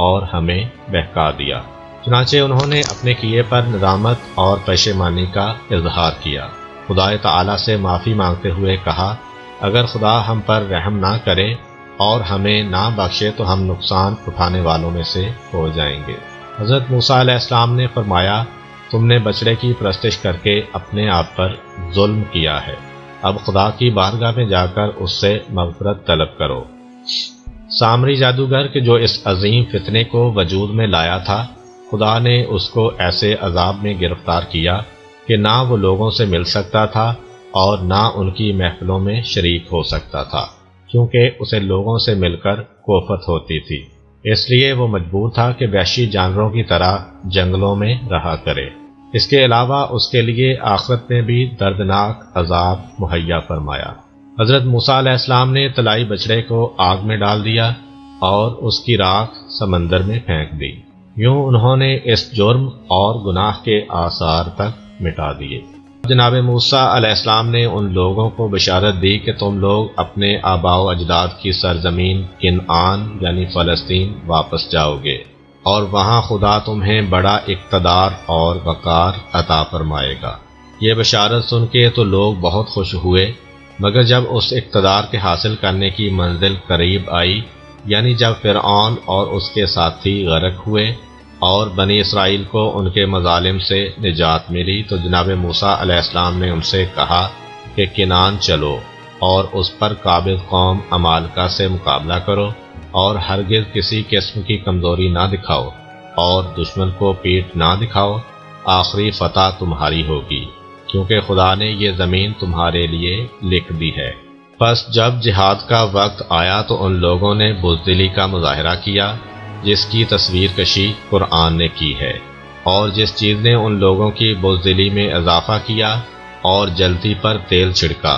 اور ہمیں بہکا دیا۔ چنانچہ انہوں نے اپنے کیے پر ندامت اور پشیمانی کا اظہار کیا۔ خدا تعالیٰ سے معافی مانگتے ہوئے کہا، اگر خدا ہم پر رحم نہ کرے اور ہمیں نہ بخشے تو ہم نقصان اٹھانے والوں میں سے ہو جائیں گے۔ حضرت موسیٰ علیہ السلام نے فرمایا، تم نے بچڑے کی پرستش کر کے اپنے آپ پر ظلم کیا ہے، اب خدا کی بارگاہ میں جا کر اس سے مغفرت طلب کرو۔ سامری جادوگر کہ جو اس عظیم فتنے کو وجود میں لایا تھا، خدا نے اس کو ایسے عذاب میں گرفتار کیا کہ نہ وہ لوگوں سے مل سکتا تھا اور نہ ان کی محفلوں میں شریک ہو سکتا تھا، کیونکہ اسے لوگوں سے مل کر کوفت ہوتی تھی۔ اس لیے وہ مجبور تھا کہ وحشی جانوروں کی طرح جنگلوں میں رہا کرے۔ اس کے علاوہ اس کے لیے آخرت میں بھی دردناک عذاب مہیا فرمایا۔ حضرت موسیٰ علیہ السلام نے طلائی بچڑے کو آگ میں ڈال دیا اور اس کی راکھ سمندر میں پھینک دی۔ یوں انہوں نے اس جرم اور گناہ کے آثار تک مٹا دیے۔ جناب موسیٰ علیہ السلام نے ان لوگوں کو بشارت دی کہ تم لوگ اپنے آباء و اجداد کی سرزمین کنعان یعنی فلسطین واپس جاؤ گے، اور وہاں خدا تمہیں بڑا اقتدار اور وقار عطا فرمائے گا۔ یہ بشارت سن کے تو لوگ بہت خوش ہوئے، مگر جب اس اقتدار کے حاصل کرنے کی منزل قریب آئی، یعنی جب فرعون اور اس کے ساتھی غرق ہوئے اور بنی اسرائیل کو ان کے مظالم سے نجات ملی، تو جناب موسیٰ علیہ السلام نے ان سے کہا کہ کنعان چلو اور اس پر قابض قوم عمالقہ سے مقابلہ کرو، اور ہرگز کسی قسم کی کمزوری نہ دکھاؤ اور دشمن کو پیٹ نہ دکھاؤ، آخری فتح تمہاری ہوگی، کیونکہ خدا نے یہ زمین تمہارے لیے لکھ دی ہے۔ پس جب جہاد کا وقت آیا تو ان لوگوں نے بزدلی کا مظاہرہ کیا، جس کی تصویر کشی قرآن نے کی ہے، اور جس چیز نے ان لوگوں کی بزدلی میں اضافہ کیا اور جلتی پر تیل چھڑکا،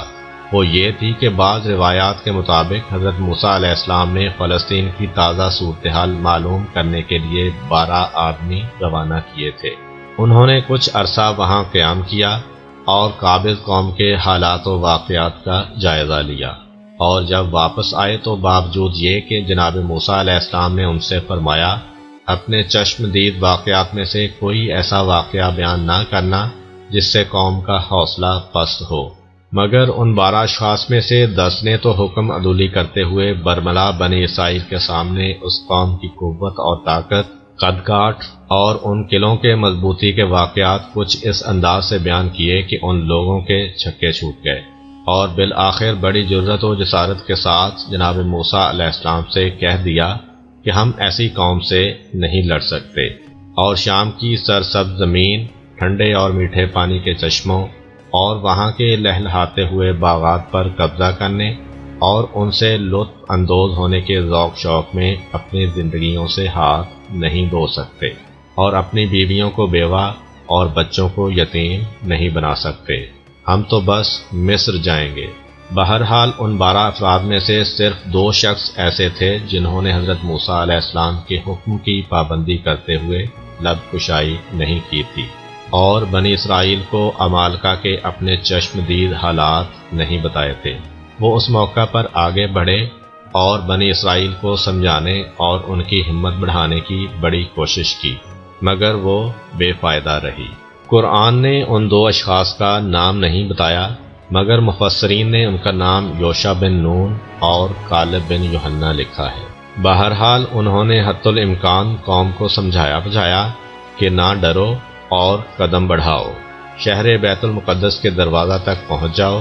وہ یہ تھی کہ بعض روایات کے مطابق حضرت موسیٰ علیہ السلام نے فلسطین کی تازہ صورتحال معلوم کرنے کے لیے 12 آدمی روانہ کیے تھے۔ انہوں نے کچھ عرصہ وہاں قیام کیا اور قابض قوم کے حالات و واقعات کا جائزہ لیا، اور جب واپس آئے تو باوجود یہ کہ جناب موسیٰ علیہ السلام نے ان سے فرمایا اپنے چشم دید واقعات میں سے کوئی ایسا واقعہ بیان نہ کرنا جس سے قوم کا حوصلہ پست ہو، مگر ان 12 اشخاص میں سے 10 نے تو حکم عدولی کرتے ہوئے برملا بنی اسرائیل کے سامنے اس قوم کی قوت اور طاقت، قد کاٹ اور ان قلعوں کے مضبوطی کے واقعات کچھ اس انداز سے بیان کیے کہ ان لوگوں کے چھکے چھوٹ گئے، اور بالآخر بڑی جرأت و جسارت کے ساتھ جناب موسیٰ علیہ السلام سے کہہ دیا کہ ہم ایسی قوم سے نہیں لڑ سکتے، اور شام کی سرسبز زمین، ٹھنڈے اور میٹھے پانی کے چشموں اور وہاں کے لہلہاتے ہوئے باغات پر قبضہ کرنے اور ان سے لطف اندوز ہونے کے ذوق شوق میں اپنی زندگیوں سے ہاتھ نہیں دھو سکتے، اور اپنی بیویوں کو بیوہ اور بچوں کو یتیم نہیں بنا سکتے۔ ہم تو بس مصر جائیں گے۔ بہرحال ان 12 افراد میں سے صرف 2 شخص ایسے تھے جنہوں نے حضرت موسیٰ علیہ السلام کے حکم کی پابندی کرتے ہوئے لب کشائی نہیں کی تھی، اور بنی اسرائیل کو عمالقہ کے اپنے چشم دید حالات نہیں بتائے تھے۔ وہ اس موقع پر آگے بڑھے اور بنی اسرائیل کو سمجھانے اور ان کی ہمت بڑھانے کی بڑی کوشش کی، مگر وہ بے فائدہ رہی۔ قرآن نے ان 2 اشخاص کا نام نہیں بتایا، مگر مفسرین نے ان کا نام یوشع بن نون اور کالب بن یوحنا لکھا ہے۔ بہرحال انہوں نے حتی الامکان قوم کو سمجھایا بجھایا کہ نہ ڈرو اور قدم بڑھاؤ، شہر بیت المقدس کے دروازہ تک پہنچ جاؤ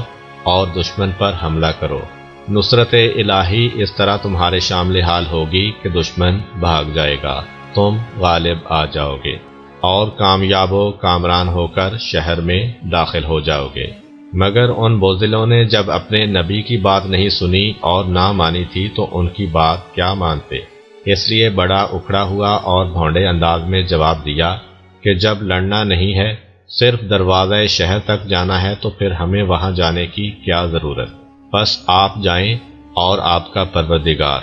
اور دشمن پر حملہ کرو۔ نصرت الہی اس طرح تمہارے شامل حال ہوگی کہ دشمن بھاگ جائے گا، تم غالب آ جاؤ گے اور کامیاب و کامران ہو کر شہر میں داخل ہو جاؤ گے۔ مگر ان بزدلوں نے جب اپنے نبی کی بات نہیں سنی اور نہ مانی تھی تو ان کی بات کیا مانتے، اس لیے بڑا اکھڑا ہوا اور بھونڈے انداز میں جواب دیا کہ جب لڑنا نہیں ہے، صرف دروازہ شہر تک جانا ہے تو پھر ہمیں وہاں جانے کی کیا ضرورت، بس آپ جائیں اور آپ کا پروردگار،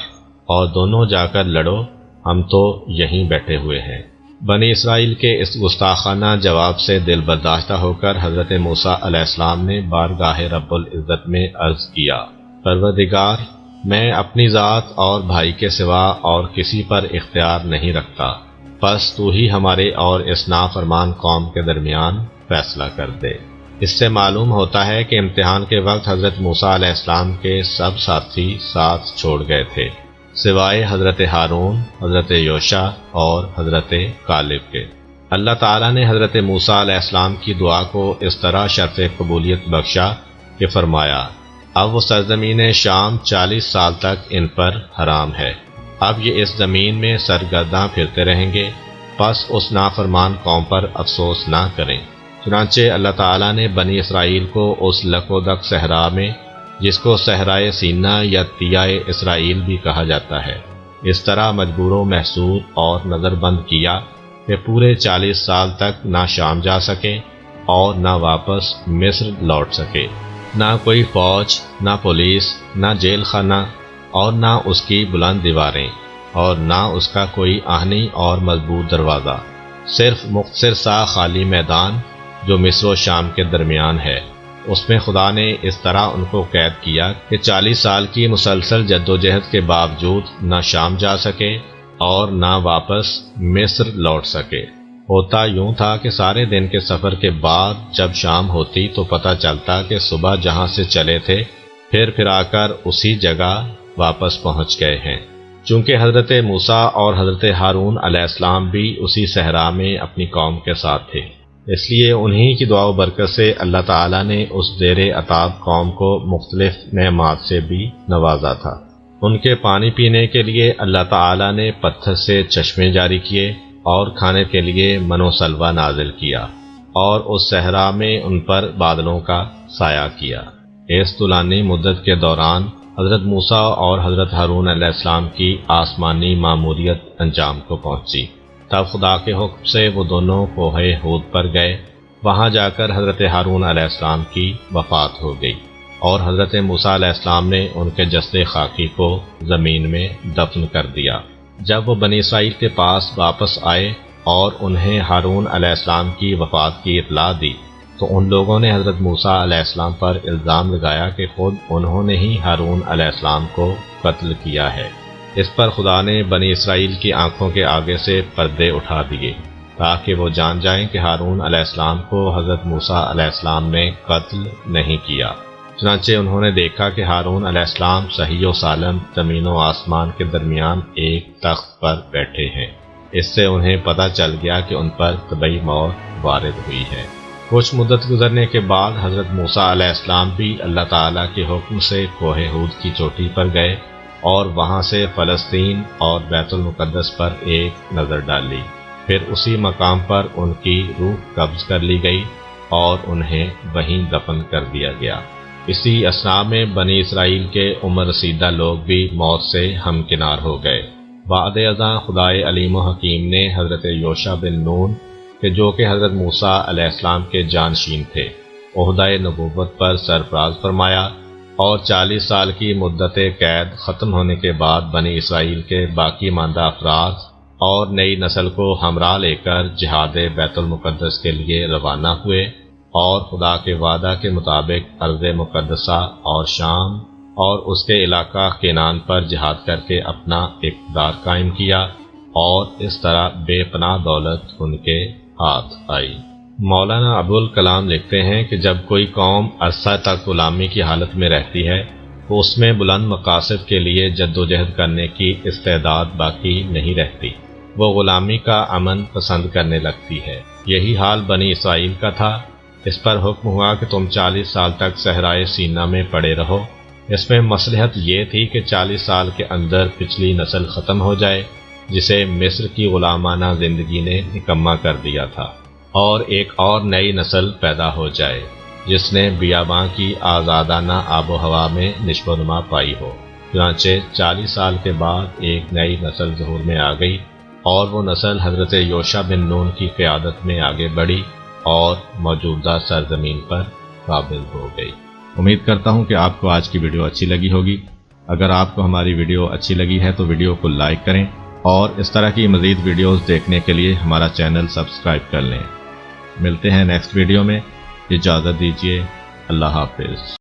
اور دونوں جا کر لڑو، ہم تو یہیں بیٹھے ہوئے ہیں۔ بنی اسرائیل کے اس گستاخانہ جواب سے دل برداشتہ ہو کر حضرت موسیٰ علیہ السلام نے بارگاہ رب العزت میں عرض کیا، پروردگار، میں اپنی ذات اور بھائی کے سوا اور کسی پر اختیار نہیں رکھتا، پس تو ہی ہمارے اور اس نافرمان قوم کے درمیان فیصلہ کر دے۔ اس سے معلوم ہوتا ہے کہ امتحان کے وقت حضرت موسیٰ علیہ السلام کے سب ساتھی ساتھ چھوڑ گئے تھے، سوائے حضرت ہارون، حضرت یوشع اور حضرت کالب کے۔ اللہ تعالیٰ نے حضرت موسیٰ علیہ السلام کی دعا کو اس طرح شرط قبولیت بخشا کہ فرمایا، اب وہ سرزمین شام 40 سال تک ان پر حرام ہے، اب یہ اس زمین میں سرگرداں پھرتے رہیں گے، پس اس نافرمان قوم پر افسوس نہ کریں۔ چنانچہ اللہ تعالیٰ نے بنی اسرائیل کو اس لکودک صحرا میں، جس کو صحرائے سینا یا تیائے اسرائیل بھی کہا جاتا ہے، اس طرح مجبور و محصور اور نظر بند کیا کہ پورے 40 سال تک نہ شام جا سکے اور نہ واپس مصر لوٹ سکے۔ نہ کوئی فوج، نہ پولیس، نہ جیل خانہ، اور نہ اس کی بلند دیواریں، اور نہ اس کا کوئی آہنی اور مضبوط دروازہ، صرف مختصر سا خالی میدان جو مصر و شام کے درمیان ہے۔ اس میں خدا نے اس طرح ان کو قید کیا کہ 40 سال کی مسلسل جدوجہد کے باوجود نہ شام جا سکے اور نہ واپس مصر لوٹ سکے۔ ہوتا یوں تھا کہ سارے دن کے سفر کے بعد جب شام ہوتی تو پتہ چلتا کہ صبح جہاں سے چلے تھے پھر آ کر اسی جگہ واپس پہنچ گئے ہیں۔ چونکہ حضرت موسیٰ اور حضرت ہارون علیہ السلام بھی اسی صحرا میں اپنی قوم کے ساتھ تھے، اس لیے انہی کی دعا و برکت سے اللہ تعالیٰ نے اس زیر عطاب قوم کو مختلف نعمات سے بھی نوازا تھا۔ ان کے پانی پینے کے لیے اللہ تعالیٰ نے پتھر سے چشمے جاری کیے اور کھانے کے لیے من و سلوہ نازل کیا، اور اس صحرا میں ان پر بادلوں کا سایہ کیا۔ اس طولانی مدت کے دوران حضرت موسیٰ اور حضرت ہارون علیہ السلام کی آسمانی ماموریت انجام کو پہنچی۔ تب خدا کے حکم سے وہ دونوں کوہ ہود پر گئے۔ وہاں جا کر حضرت ہارون علیہ السلام کی وفات ہو گئی، اور حضرت موسیٰ علیہ السلام نے ان کے جسد خاکی کو زمین میں دفن کر دیا۔ جب وہ بنی اسرائیل کے پاس واپس آئے اور انہیں ہارون علیہ السلام کی وفات کی اطلاع دی تو ان لوگوں نے حضرت موسیٰ علیہ السلام پر الزام لگایا کہ خود انہوں نے ہی ہارون علیہ السلام کو قتل کیا ہے۔ اس پر خدا نے بنی اسرائیل کی آنکھوں کے آگے سے پردے اٹھا دیے تاکہ وہ جان جائیں کہ ہارون علیہ السلام کو حضرت موسیٰ علیہ السلام نے قتل نہیں کیا۔ چنانچہ انہوں نے دیکھا کہ ہارون علیہ السلام صحیح و سالم زمین و آسمان کے درمیان ایک تخت پر بیٹھے ہیں۔ اس سے انہیں پتہ چل گیا کہ ان پر طبعی موت وارد ہوئی ہے۔ کچھ مدت گزرنے کے بعد حضرت موسیٰ علیہ السلام بھی اللہ تعالیٰ کے حکم سے کوہ ہود کی چوٹی پر گئے اور وہاں سے فلسطین اور بیت المقدس پر ایک نظر ڈالی۔ پھر اسی مقام پر ان کی روح قبض کر لی گئی اور انہیں وہیں دفن کر دیا گیا۔ اسی اثناء میں بنی اسرائیل کے عمر رسیدہ لوگ بھی موت سے ہمکنار ہو گئے۔ بعد ازاں خدائے علیم و حکیم نے حضرت یوشع بن نون کہ جو کہ حضرت موسیٰ علیہ السلام کے جانشین تھے، عہدہ نبوت پر سرفراز فرمایا، اور 40 سال کی مدت قید ختم ہونے کے بعد بنی اسرائیل کے باقی ماندہ افراد اور نئی نسل کو ہمراہ لے کر جہاد بیت المقدس کے لیے روانہ ہوئے، اور خدا کے وعدہ کے مطابق ارض مقدسہ اور شام اور اس کے علاقہ کینان پر جہاد کر کے اپنا اقتدار قائم کیا، اور اس طرح بے پناہ دولت ان کے ہاتھ آئی۔ مولانا ابوالکلام لکھتے ہیں کہ جب کوئی قوم عرصہ تک غلامی کی حالت میں رہتی ہے تو اس میں بلند مقاصد کے لیے جد و جہد کرنے کی استعداد باقی نہیں رہتی، وہ غلامی کا امن پسند کرنے لگتی ہے۔ یہی حال بنی اسرائیل کا تھا۔ اس پر حکم ہوا کہ تم 40 سال تک صحرائے سینا میں پڑے رہو۔ اس میں مصلحت یہ تھی کہ 40 سال کے اندر پچھلی نسل ختم ہو جائے جسے مصر کی غلامانہ زندگی نے نکمہ کر دیا تھا، اور ایک اور نئی نسل پیدا ہو جائے جس نے بیاباں کی آزادانہ آب و ہوا میں نشو و نما پائی ہو۔ چنانچہ 40 سال کے بعد ایک نئی نسل ظہور میں آ گئی، اور وہ نسل حضرت یوشع بن نون کی قیادت میں آگے بڑھی اور موجودہ سرزمین پر قابض ہو گئی۔ امید کرتا ہوں کہ آپ کو آج کی ویڈیو اچھی لگی ہوگی۔ اگر آپ کو ہماری ویڈیو اچھی لگی ہے تو ویڈیو کو لائک کریں، اور اس طرح کی مزید ویڈیوز دیکھنے کے لیے ہمارا چینل سبسکرائب کر لیں۔ ملتے ہیں نیکسٹ ویڈیو میں، اجازت دیجیے، اللہ حافظ۔